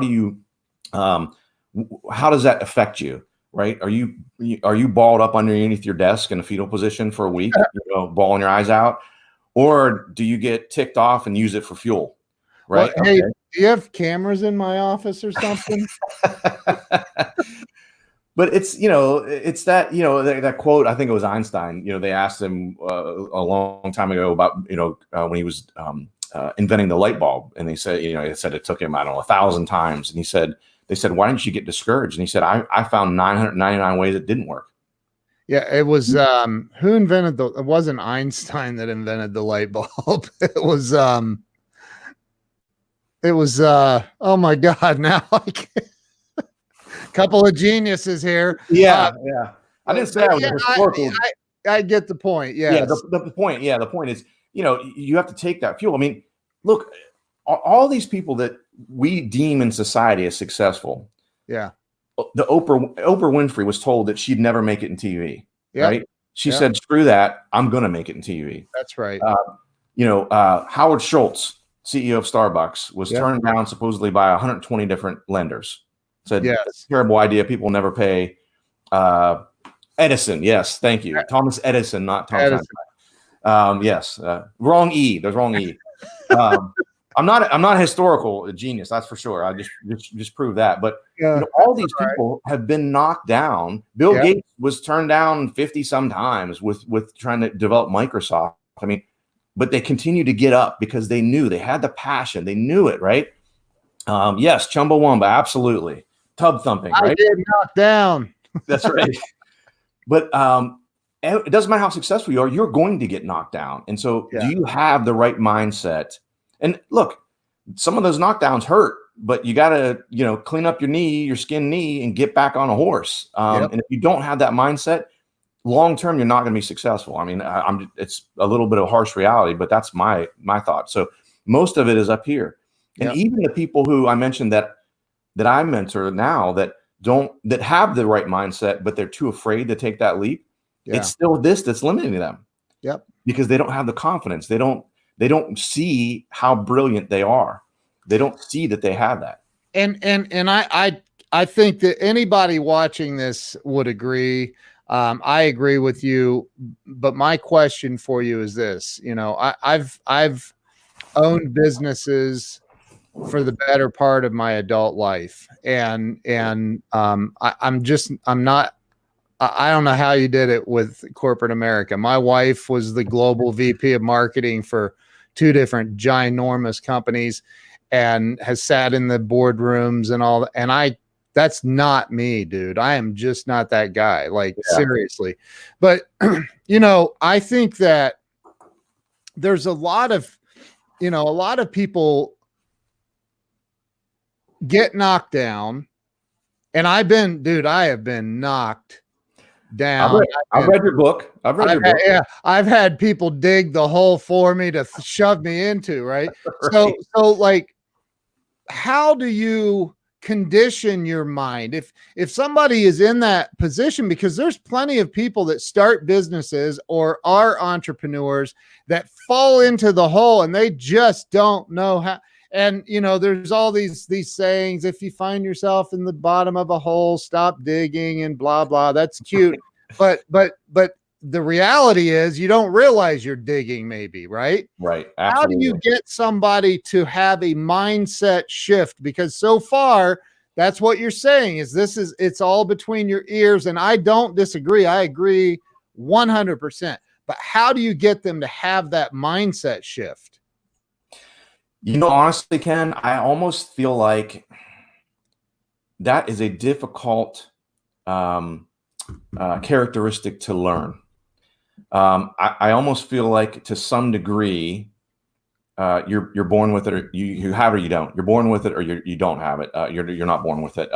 does that affect you? Right? Are you balled up underneath your desk in a fetal position for a week, bawling your eyes out? Or do you get ticked off and use it for fuel? Right?
Well, hey, do you have cameras in my office or something?
But it's that, that quote, I think it was Einstein, they asked him a long time ago about, when he was inventing the light bulb. And they said, it took him, 1,000 times. And they said, why didn't you get discouraged? And he said, I found 999 ways it didn't work.
Yeah, it was who invented it wasn't Einstein that invented the light bulb. It was oh my God, now I can't. Couple of geniuses here.
Yeah. I didn't say I was historical.
I get the point. Yeah.
The point is, you have to take that fuel. I mean, look, all these people that we deem in society as successful.
Yeah.
The Oprah Winfrey was told that she'd never make it in TV. Yep. Right. She said, screw that. I'm going to make it in TV.
That's right.
Howard Schultz, CEO of Starbucks, was turned down supposedly by 120 different lenders. Said, that's a terrible idea. People never pay. Edison. Yes. Thank you. Thomas Edison, not Thomas Edison. Yes. Wrong E. There's wrong E. I'm not a historical genius. That's for sure. I just proved that. But all these people have been knocked down. Bill Gates was turned down 50 some times with trying to develop Microsoft. I mean, but they continue to get up because they knew they had the passion. They knew it, right? Yes. Chumbawamba. Absolutely. Tub thumping, right?
I did knock down.
That's right. But it doesn't matter how successful you are, you're going to get knocked down. And so do you have the right mindset? And look, some of those knockdowns hurt, but you got to, clean up your skinned knee and get back on a horse. And if you don't have that mindset, long-term, you're not going to be successful. I mean, it's a little bit of harsh reality, but that's my thought. So most of it is up here. And even the people who I mentioned that I mentor now that have the right mindset, but they're too afraid to take that leap. It's still that's limiting them.
Yep.
Because they don't have the confidence. They don't see how brilliant they are. They don't see that they have that. And
I think that anybody watching this would agree. I agree with you, but my question for you is this: I've owned businesses for the better part of my adult life, and I don't know how you did it with corporate America. My wife was the global VP of marketing for 2 different ginormous companies and has sat in the boardrooms and all. And I That's not me, dude. I am just not that guy. Like,
Yeah.
seriously. But, you know, I think that there's a lot of people get knocked down. And I have been knocked down.
I've read your book.
Yeah, I've had people dig the hole for me to shove me into, right?
Right.
So like, how do you condition your mind if somebody is in that position? Because there's plenty of people that start businesses or are entrepreneurs that fall into the hole and they just don't know how. And you know, there's all these sayings: if you find yourself in the bottom of a hole, stop digging, and blah blah. That's cute, but the reality is you don't realize you're digging, maybe, right?
Right.
How do
Absolutely.
you get somebody to have a mindset shift? Because so far, that's what you're saying is it's all between your ears. And I don't disagree. I agree 100%. But how do you get them to have that mindset shift?
You know, honestly, Ken, I almost feel like that is a difficult characteristic to learn. I almost feel like to some degree, you're born with it, or you have it or you don't. You're born with it, or you don't have it. You're not born with it.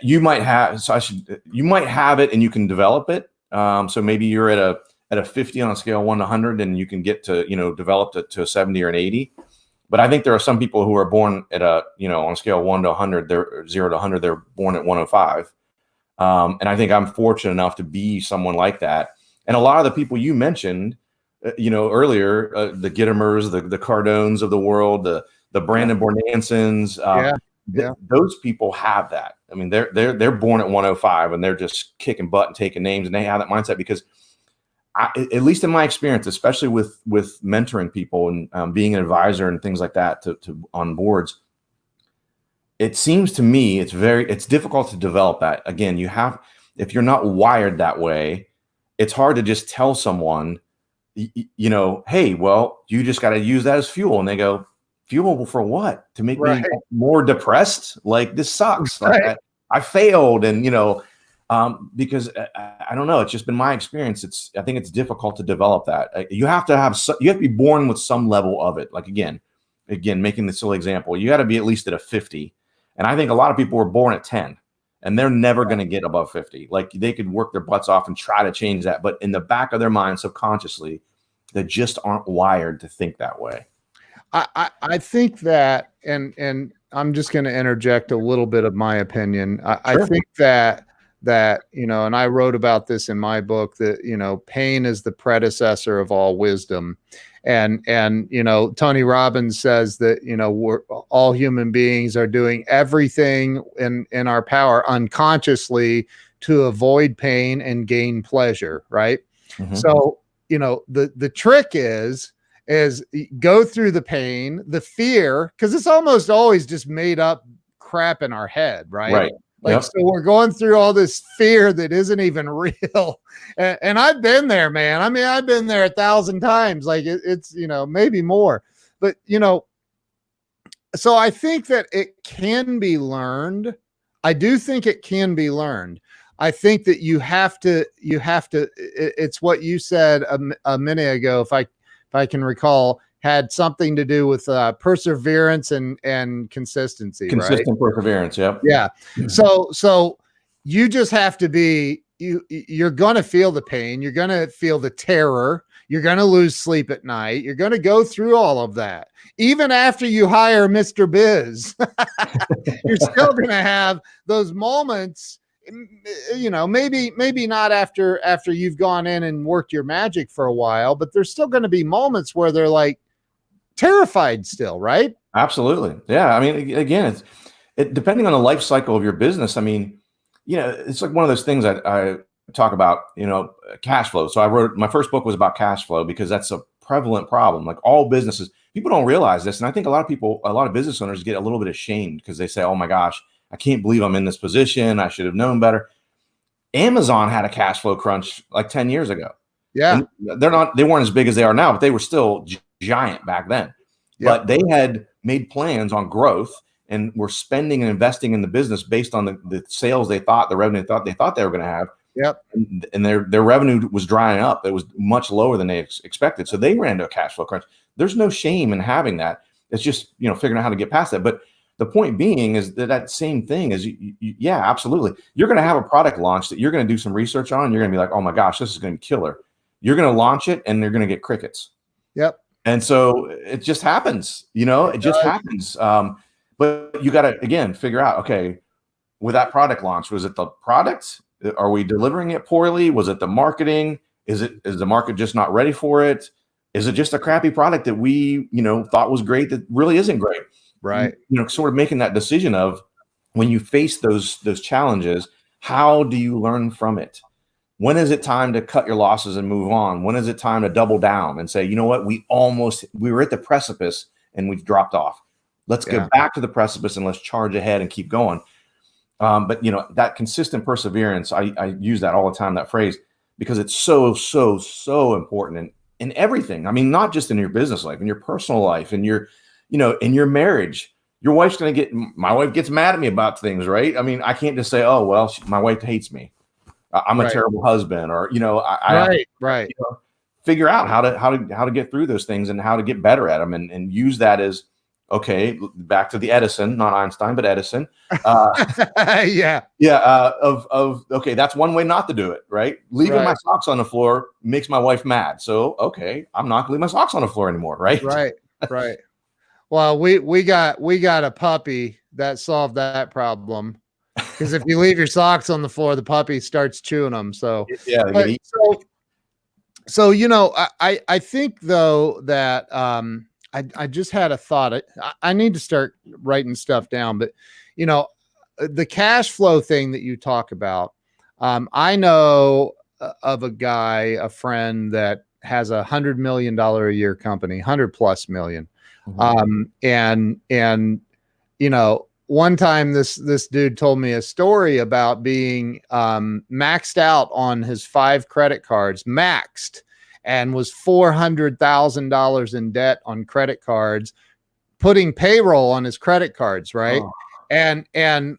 You might have it and you can develop it. So maybe you're at a 50 on a scale of 1 to 100, and you can get to, develop it to a 70 or an 80. But I think there are some people who are born at on a scale of 1 to 100, they're 0 to 100, they're born at 105. And I think I'm fortunate enough to be someone like that. And a lot of the people you mentioned, earlier, the Gittimers, the Cardones of the world, the Brandon Bornansons, those people have that. I mean, they're born at 105 and they're just kicking butt and taking names, and they have that mindset because, at least in my experience, especially with mentoring people and being an advisor and things like that to on boards, it seems to me it's difficult to develop that. Again, if you're not wired that way, it's hard to just tell someone, hey, well, you just got to use that as fuel. And they go, fuel for what? To make me more depressed? Like, this sucks.
Right.
Like, I failed. And, because I don't know, it's just been my experience. I think it's difficult to develop that. You have to be born with some level of it. Like, again, making the silly example, you got to be at least at a 50. And I think a lot of people were born at 10. And they're never going to get above 50. Like, they could work their butts off and try to change that. But in the back of their mind, subconsciously, they just aren't wired to think that way.
I think that, and I'm just going to interject a little bit of my opinion. I think that, and I wrote about this in my book, that, pain is the predecessor of all wisdom. And Tony Robbins says that, we're all human beings are doing everything in our power unconsciously to avoid pain and gain pleasure. Right. Mm-hmm. So, the trick is go through the pain, the fear, because it's almost always just made up crap in our head. Right. Like, so we're going through all this fear that isn't even real. And I've been there, man. I mean, I've been there 1,000 times. Like, it's, maybe more, but, so I think that it can be learned. I do think it can be learned. I think that you have to, it's what you said a minute ago, if I can recall, had something to do with perseverance and consistency.
Consistent perseverance. Yep.
Yeah. So you just have to be, you're going to feel the pain. You're going to feel the terror. You're going to lose sleep at night. You're going to go through all of that. Even after you hire Mr. Biz, you're still going to have those moments, maybe not after you've gone in and worked your magic for a while, but there's still going to be moments where they're like terrified still, right?
Absolutely. Yeah. I mean, again, it's depending on the life cycle of your business. I mean, it's like one of those things I talk about, cash flow. So I wrote, my first book was about cash flow because that's a prevalent problem. Like, all businesses, people don't realize this. And I think a lot of business owners get a little bit ashamed because they say, oh my gosh, I can't believe I'm in this position. I should have known better. Amazon had a cash flow crunch like 10 years ago.
Yeah.
And they weren't as big as they are now, but they were still giant back then. Yep. But they had made plans on growth and were spending and investing in the business based on the sales the revenue they thought they were going to have.
Yep.
And their revenue was drying up. It was much lower than they expected. So they ran into a cash flow crunch. There's no shame in having that. It's just, figuring out how to get past that. But the point being is that same thing is, yeah, absolutely. You're going to have a product launch that you're going to do some research on. And you're going to be like, oh my gosh, this is going to be killer. You're going to launch it and they're going to get crickets.
Yep.
And so it just happens, it just happens. But you got to, again, figure out, okay, with that product launch, was it the product? Are we delivering it poorly? Was it the marketing? Is the market just not ready for it? Is it just a crappy product that we, thought was great that really isn't great?
Right.
Sort of making that decision of when you face those challenges, how do you learn from it? When is it time to cut your losses and move on? When is it time to double down and say, you know what, we were at the precipice and we've dropped off. Let's go back to the precipice and let's charge ahead and keep going. But that consistent perseverance, I use that all the time, that phrase, because it's so important in everything. I mean, not just in your business life, in your personal life, in your, in your marriage. Your wife's my wife gets mad at me about things, right? I mean, I can't just say, oh, well, my wife hates me. I'm a terrible husband, or,
right.
Figure out how to get through those things and how to get better at them and use that as, okay, back to the Edison, not Einstein, but Edison.
Okay,
that's one way not to do it, right? Leaving my socks on the floor makes my wife mad. So, okay, I'm not gonna leave my socks on the floor anymore, right?
Right. Well, we got a puppy that solved that problem. Because if you leave your socks on the floor, the puppy starts chewing them. So
yeah.
I think though that I just had a thought. I need to start writing stuff down, but the cash flow thing that you talk about, I know of a friend that has $100 million a year company, 100+ million.
Mm-hmm.
One time this dude told me a story about being maxed out on his 5 credit cards, and was $400,000 in debt on credit cards, putting payroll on his credit cards, right? Oh. And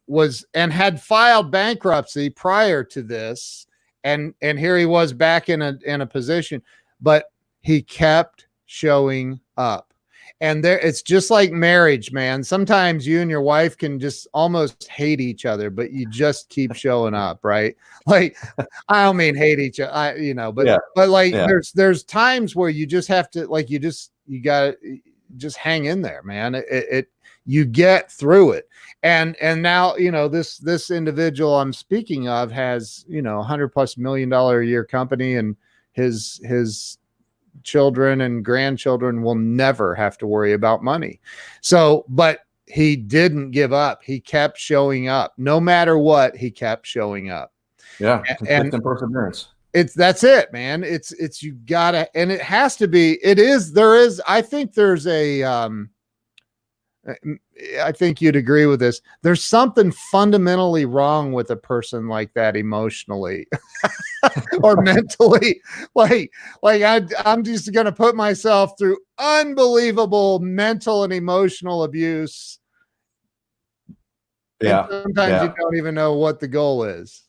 had filed bankruptcy prior to this, and here he was back in a position, but he kept showing up. And it's just like marriage, man. Sometimes you and your wife can just almost hate each other, but you just keep showing up, right? Like, I don't mean hate each other, but there's times where you just have to, like, you gotta just hang in there, man. You get through it. And now, this individual I'm speaking of has, $100+ million a year company, and his children and grandchildren will never have to worry about money. So, but he didn't give up. He kept showing up. No matter what, he kept showing up.
Yeah. And perseverance.
That's it, man. It's you gotta, and it has to be, I think there's I think you'd agree with this. There's something fundamentally wrong with a person like that emotionally or mentally. Like I'm just going to put myself through unbelievable mental and emotional abuse.
Yeah.
And sometimes you don't even know what the goal is.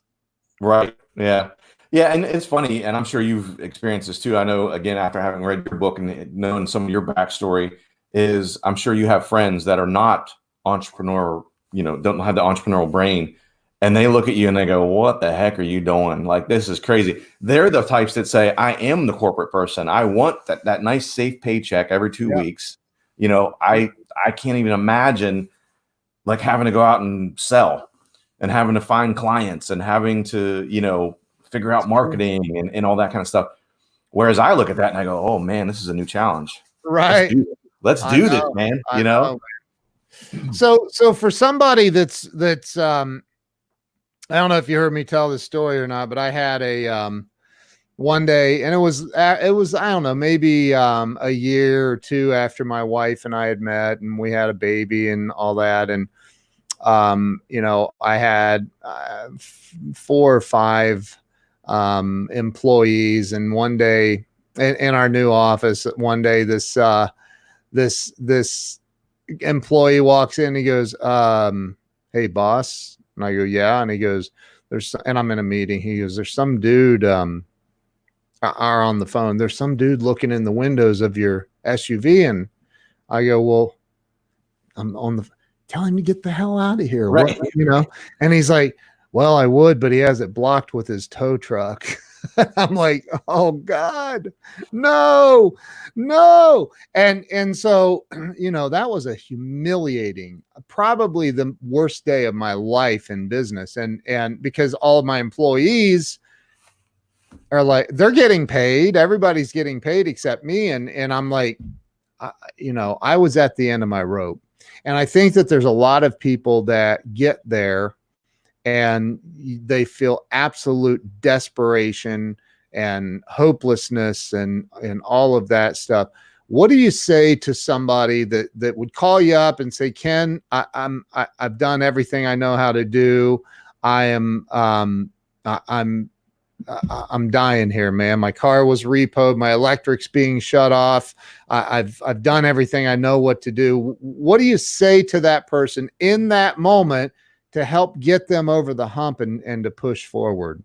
Right. Yeah. Yeah. And it's funny. And I'm sure you've experienced this too. I know, again, after having read your book and knowing some of your backstory, is I'm sure you have friends that are not entrepreneur, don't have the entrepreneurial brain, and they look at you and they go, what the heck are you doing? Like, this is crazy. They're the types that say, I am the corporate person. I want that nice, safe paycheck every 2 weeks. I can't even imagine like having to go out and sell and having to find clients and having to, figure out marketing and all that kind of stuff. Whereas I look at that and I go, oh man, this is a new challenge.
Right.
Let's do this, man.
So for somebody that's I don't know if you heard me tell this story or not, but I had a one day, and it was I don't know, maybe a year or two after my wife and I had met, and we had a baby and all that, and I had 4 or 5 employees, and one day in our new office, one day this employee walks in, he goes, hey boss. And I go, yeah. And he goes, and I'm in a meeting. He goes, there's some dude, are on the phone. There's some dude looking in the windows of your SUV. And I go, well, I'm on the, tell him to get the hell out of here.
Right.
What, and he's like, well, I would, but he has it blocked with his tow truck. I'm like, oh God, no. And so, that was a humiliating, probably the worst day of my life in business. And because all of my employees are like, they're getting paid, everybody's getting paid except me. And I'm like, I was at the end of my rope. And I think that there's a lot of people that get there and they feel absolute desperation and hopelessness and all of that stuff. What do you say to somebody that would call you up and say, Ken, I've done everything I know how to do. I'm dying here, man. My car was repoed. My electric's being shut off. I've done everything I know what to do. What do you say to that person in that moment to help get them over the hump and to push forward?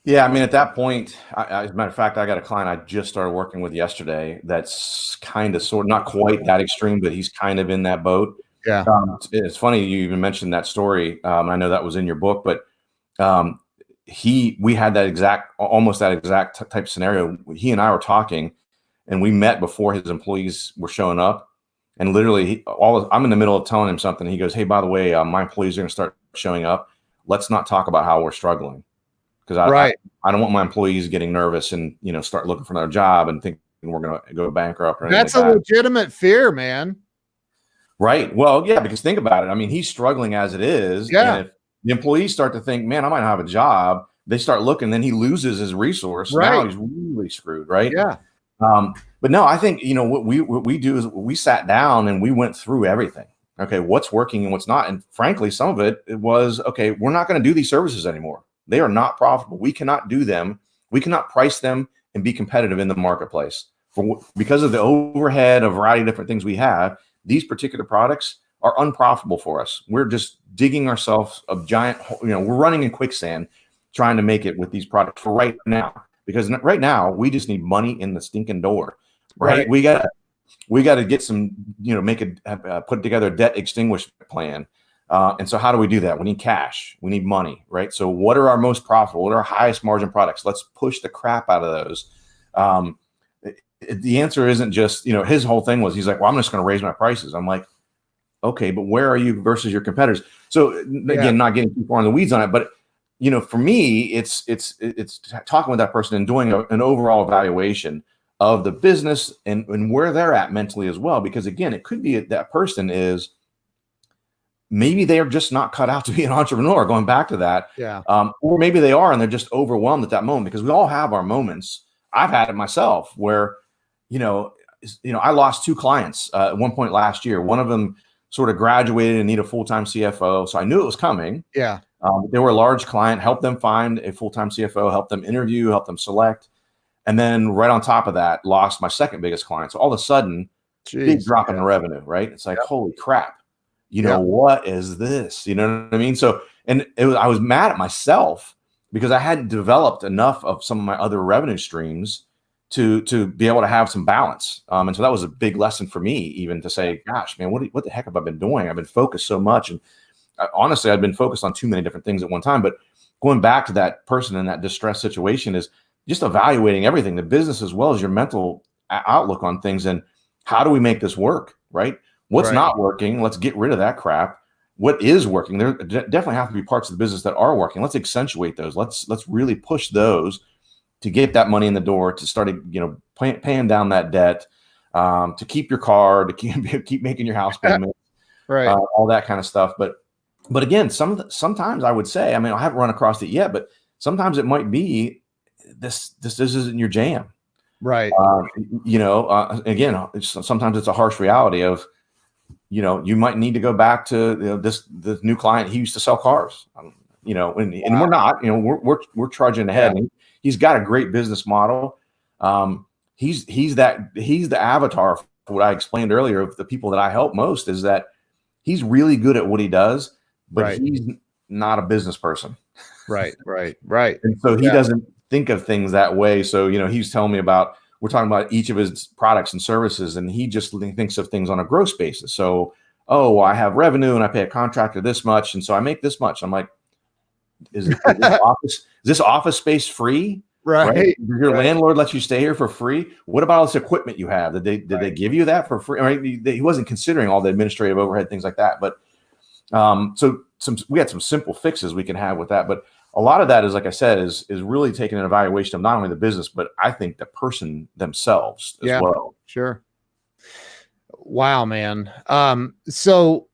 Yeah, I mean, at that point, as a matter of fact, I got a client I just started working with yesterday that's kind of not quite that extreme, but he's kind of in that boat.
Yeah.
It's funny you even mentioned that story. I know that was in your book, but we had almost that exact type scenario. He and I were talking, and we met before his employees were showing up. And literally, I'm in the middle of telling him something. He goes, hey, by the way, my employees are going to start showing up. Let's not talk about how we're struggling. Because I don't want my employees getting nervous and, start looking for another job and thinking we're going to go bankrupt. Or
that's a legitimate fear, man.
Right. Well, yeah, because think about it. I mean, he's struggling as it is.
Yeah.
And if the employees start to think, man, I might not have a job, they start looking, then he loses his resource.
Right.
Now he's really screwed. Right.
Yeah.
But no, I think, what we do is we sat down and we went through everything. Okay, what's working and what's not. And frankly, some of it was, okay, we're not going to do these services anymore. They are not profitable. We cannot do them. We cannot price them and be competitive in the marketplace. Because of the overhead, a variety of different things we have, these particular products are unprofitable for us. We're just digging ourselves a giant, we're running in quicksand trying to make it with these products for right now. Because right now we just need money in the stinking door, right? We got to get some, put together a debt extinguishment plan. And so how do we do that? We need cash. We need money, right? So what are our most profitable? What are our highest margin products? Let's push the crap out of those. The answer isn't just, his whole thing was, he's like, well, I'm just going to raise my prices. I'm like, okay, but where are you versus your competitors? So again, not getting too far in the weeds on it, but for me, it's talking with that person and doing an overall evaluation of the business and where they're at mentally as well. Because again, it could be that person is, maybe they are just not cut out to be an entrepreneur, going back to that.
Yeah.
Or maybe they are, and they're just overwhelmed at that moment, because we all have our moments. I've had it myself where, I lost 2 clients at one point last year. One of them sort of graduated and need a full-time CFO. So I knew it was coming.
Yeah.
They were a large client, helped them find a full-time CFO, helped them interview, helped them select. And then right on top of that, lost my second biggest client. So all of a sudden, big drop in the revenue, right? It's like, holy crap. What is this? You know what I mean? So, and I was mad at myself because I hadn't developed enough of some of my other revenue streams to be able to have some balance. And so that was a big lesson for me, even to say, gosh, man, what the heck have I been doing? I've been focused so much. And honestly, I've been focused on too many different things at one time. But going back to that person in that distressed situation is just evaluating everything, the business as well as your mental outlook on things. And how do we make this work, right? What's not working? Let's get rid of that crap. What is working? There definitely have to be parts of the business that are working. Let's accentuate those. Let's really push those to get that money in the door, to start, paying down that debt, to keep your car, to keep making your house payment, all that kind of stuff. But again, sometimes I would say, I mean, I haven't run across it yet, but sometimes it might be this isn't your jam,
right?
Again, sometimes it's a harsh reality of, you might need to go back to the new client. He used to sell cars, and we're not, we're trudging ahead. And he's got a great business model. He's the avatar what I explained earlier of the people that I help most is that he's really good at what he does, but
Right.
he's not a business person.
Right.
And so he doesn't think of things that way. So, he's telling me we're talking about each of his products and services, and he just thinks of things on a gross basis. So, well, I have revenue and I pay a contractor this much, and so I make this much. I'm like, is this office space free?
Right.
Does your landlord let you stay here for free? What about all this equipment you have? Did they give you that for free? He wasn't considering all the administrative overhead, things like that. But so we had some simple fixes we can have with that. But a lot of that is, like I said, is really taking an evaluation of not only the business, but I think the person themselves as well.
Sure. Wow, man. So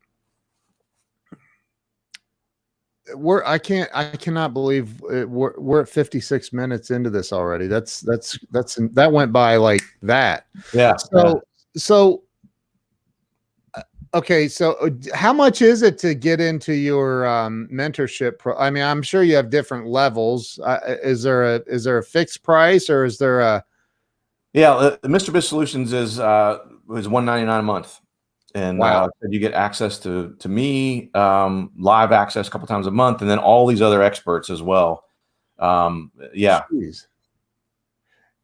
I cannot believe we're at 56 minutes into this already. That went by like that.
Yeah.
Okay. So how much is it to get into your mentorship? I mean, I'm sure you have different levels. Is there a fixed price, or is there a?
Yeah. The Mr. Biz Solutions is $199 a month. And you get access to me, live access a couple times a month, and then all these other experts as well.
Jeez.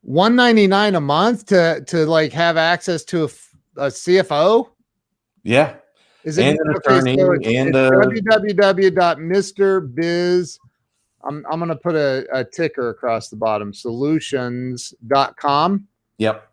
$199 a month to like have access to a CFO.
Yeah.
Is it
an attorney and
www.mrbiz. I'm going to put a ticker across the bottom, solutions.com.
Yep.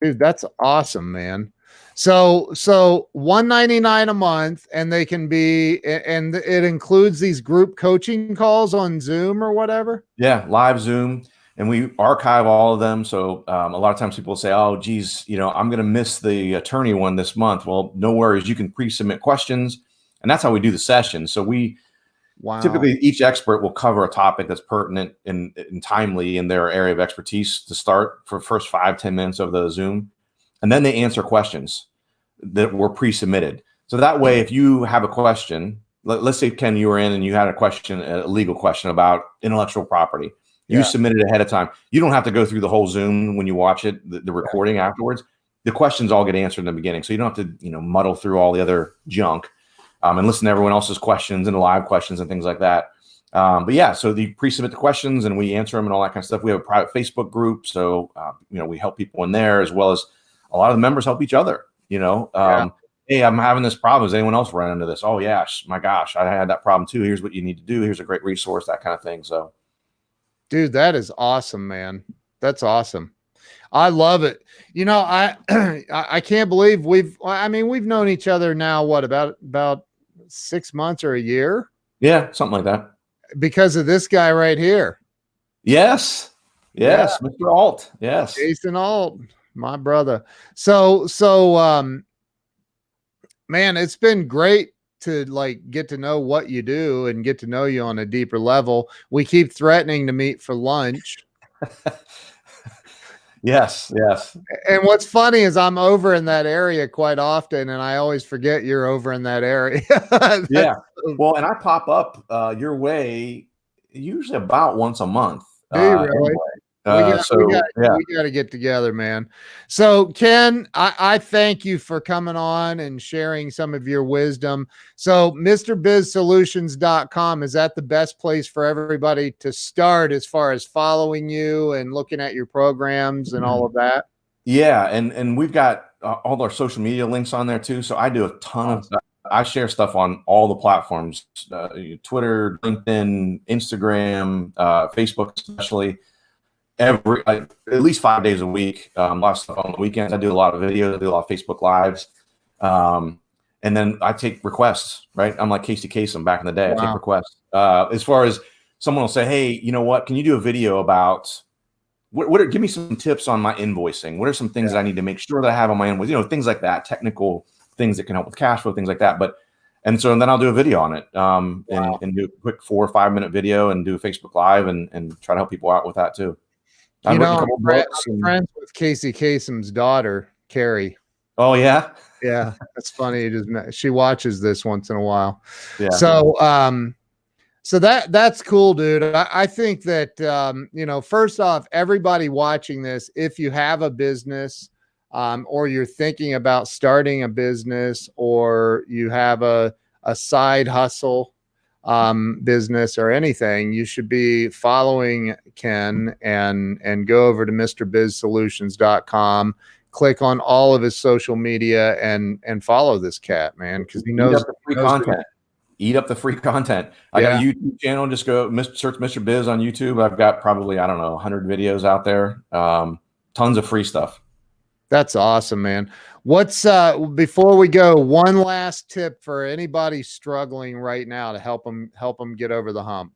Dude, that's awesome, man. So $199 a month, and they can be, and it includes these group coaching calls on Zoom or whatever.
Yeah. Live Zoom, and we archive all of them. So a lot of times people say, oh, geez, I'm going to miss the attorney one this month. Well, no worries. You can pre-submit questions, and that's how we do the session. So typically each expert will cover a topic that's pertinent and timely in their area of expertise to start for the first 5-10 minutes of the Zoom. And then they answer questions that were pre-submitted. So that way, if you have a question, let's say, Ken, you were in and you had a legal question about intellectual property. You submitted ahead of time. You don't have to go through the whole Zoom when you watch it, the recording afterwards. The questions all get answered in the beginning. So you don't have to, muddle through all the other junk and listen to everyone else's questions and the live questions and things like that. So you pre-submit the questions and we answer them and all that kind of stuff. We have a private Facebook group. So, we help people in there, as well as a lot of the members help each other, hey, I'm having this problem. Has anyone else run into this? Oh, yeah, my gosh, I had that problem too. Here's what you need to do. Here's a great resource, that kind of thing. So,
dude, that is awesome, man. That's awesome. I love it. I can't believe we've known each other now, what, about 6 months or a year?
Yeah, something like that.
Because of this guy right here.
Yes, Mr. Alt. Yes.
Jason Alt. My brother. So, man, it's been great to like get to know what you do and get to know you on a deeper level. We keep threatening to meet for lunch.
Yes.
And what's funny is I'm over in that area quite often, and I always forget you're over in that area.
Yeah. Well, and I pop up your way usually about once a month.
Do you really? Anyway. We got to get together, man. So Ken, I thank you for coming on and sharing some of your wisdom. So MrBizSolutions.com, is that the best place for everybody to start as far as following you and looking at your programs and all of that?
Yeah. And we've got all our social media links on there too. So I do a ton of stuff. I share stuff on all the platforms, Twitter, LinkedIn, Instagram, Facebook, especially. At least 5 days a week. A lot of stuff on the weekends. I do a lot of videos. I do a lot of Facebook Lives. And then I take requests, right? I'm like Casey Kasem back in the day. Wow. I take requests. As far as someone will say, hey, you know what? Can you do a video about give me some tips on my invoicing? What are some things that I need to make sure that I have on my invoice? Things like that, technical things that can help with cash flow, things like that. And then I'll do a video on it and do a quick 4 or 5 minute video and do a Facebook Live and try to help people out with that too.
I'm friends with Casey Kasem's daughter, Carrie.
Oh yeah.
Yeah. That's funny. She watches this once in a while.
Yeah.
So, that's cool, dude. I think that, first off, everybody watching this, if you have a business, or you're thinking about starting a business, or you have a side hustle business or anything, you should be following Ken and go over to MrBizSolutions.com, click on all of his social media and follow this cat, man, because he knows
the free content. Eat up the free content. I got a YouTube channel. Just go search Mr. Biz on YouTube. I've got probably, I don't know, 100 videos out there. Tons of free stuff.
That's awesome, man. What's before we go, one last tip for anybody struggling right now to help them get over the hump.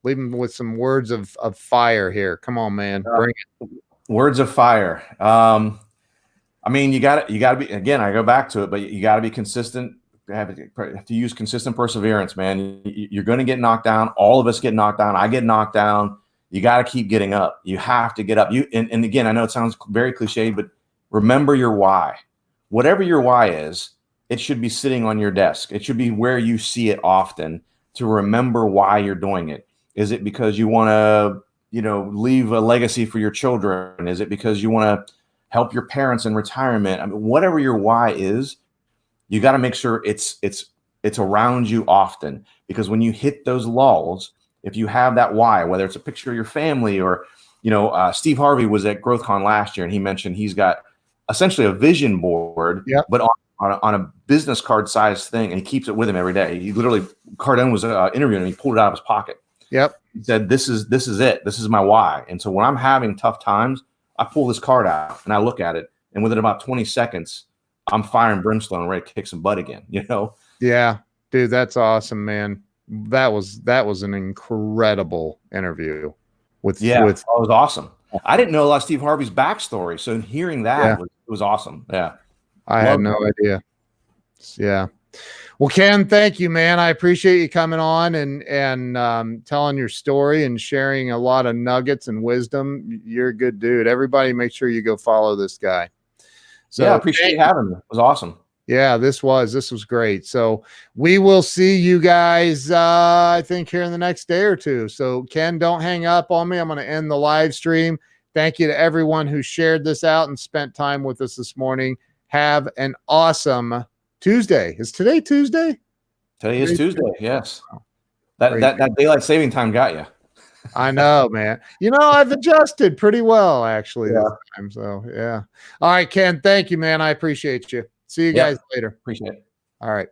Leave them with some words of fire here. Come on, man. Bring it. Words
of fire. I mean, you got to be, again, I go back to it, but you got to be consistent. Have to use consistent perseverance, man. You're going to get knocked down. All of us get knocked down. I get knocked down. You got to keep getting up. You have to get up. And again, I know it sounds very cliched, but remember your why. Whatever your why is, it should be sitting on your desk. It should be where you see it often to remember why you're doing it. Is it because you want to, leave a legacy for your children? Is it because you want to help your parents in retirement? I mean, whatever your why is, you got to make sure it's around you often, because when you hit those lulls, if you have that why, whether it's a picture of your family or, Steve Harvey was at GrowthCon last year, and he mentioned he's got essentially a vision board, but on a business card size thing, and he keeps it with him every day. He literally, Cardone was interviewing him, he pulled it out of his pocket. He said, this is it. This is my why. And so when I'm having tough times, I pull this card out and I look at it, and within about 20 seconds, I'm fire and brimstone, ready to kick some butt again, Yeah, dude, that's awesome, man. That was an incredible interview it was awesome. I didn't know a lot of Steve Harvey's backstory, so hearing that was awesome. Yeah, I had no idea. Yeah. Well, Ken, thank you, man. I appreciate you coming on and telling your story and sharing a lot of nuggets and wisdom. You're a good dude. Everybody, make sure you go follow this guy. So I appreciate you having me. It was awesome. Yeah, this was great. So we will see you guys, I think, here in the next day or two. So Ken, don't hang up on me. I'm going to end the live stream. Thank you to everyone who shared this out and spent time with us this morning. Have an awesome Tuesday. Is today Tuesday? Today is Tuesday. Yes. That daylight saving time got you. I know, man. I've adjusted pretty well actually this time. So yeah. All right, Ken. Thank you, man. I appreciate you. See you guys later. Appreciate it. All right.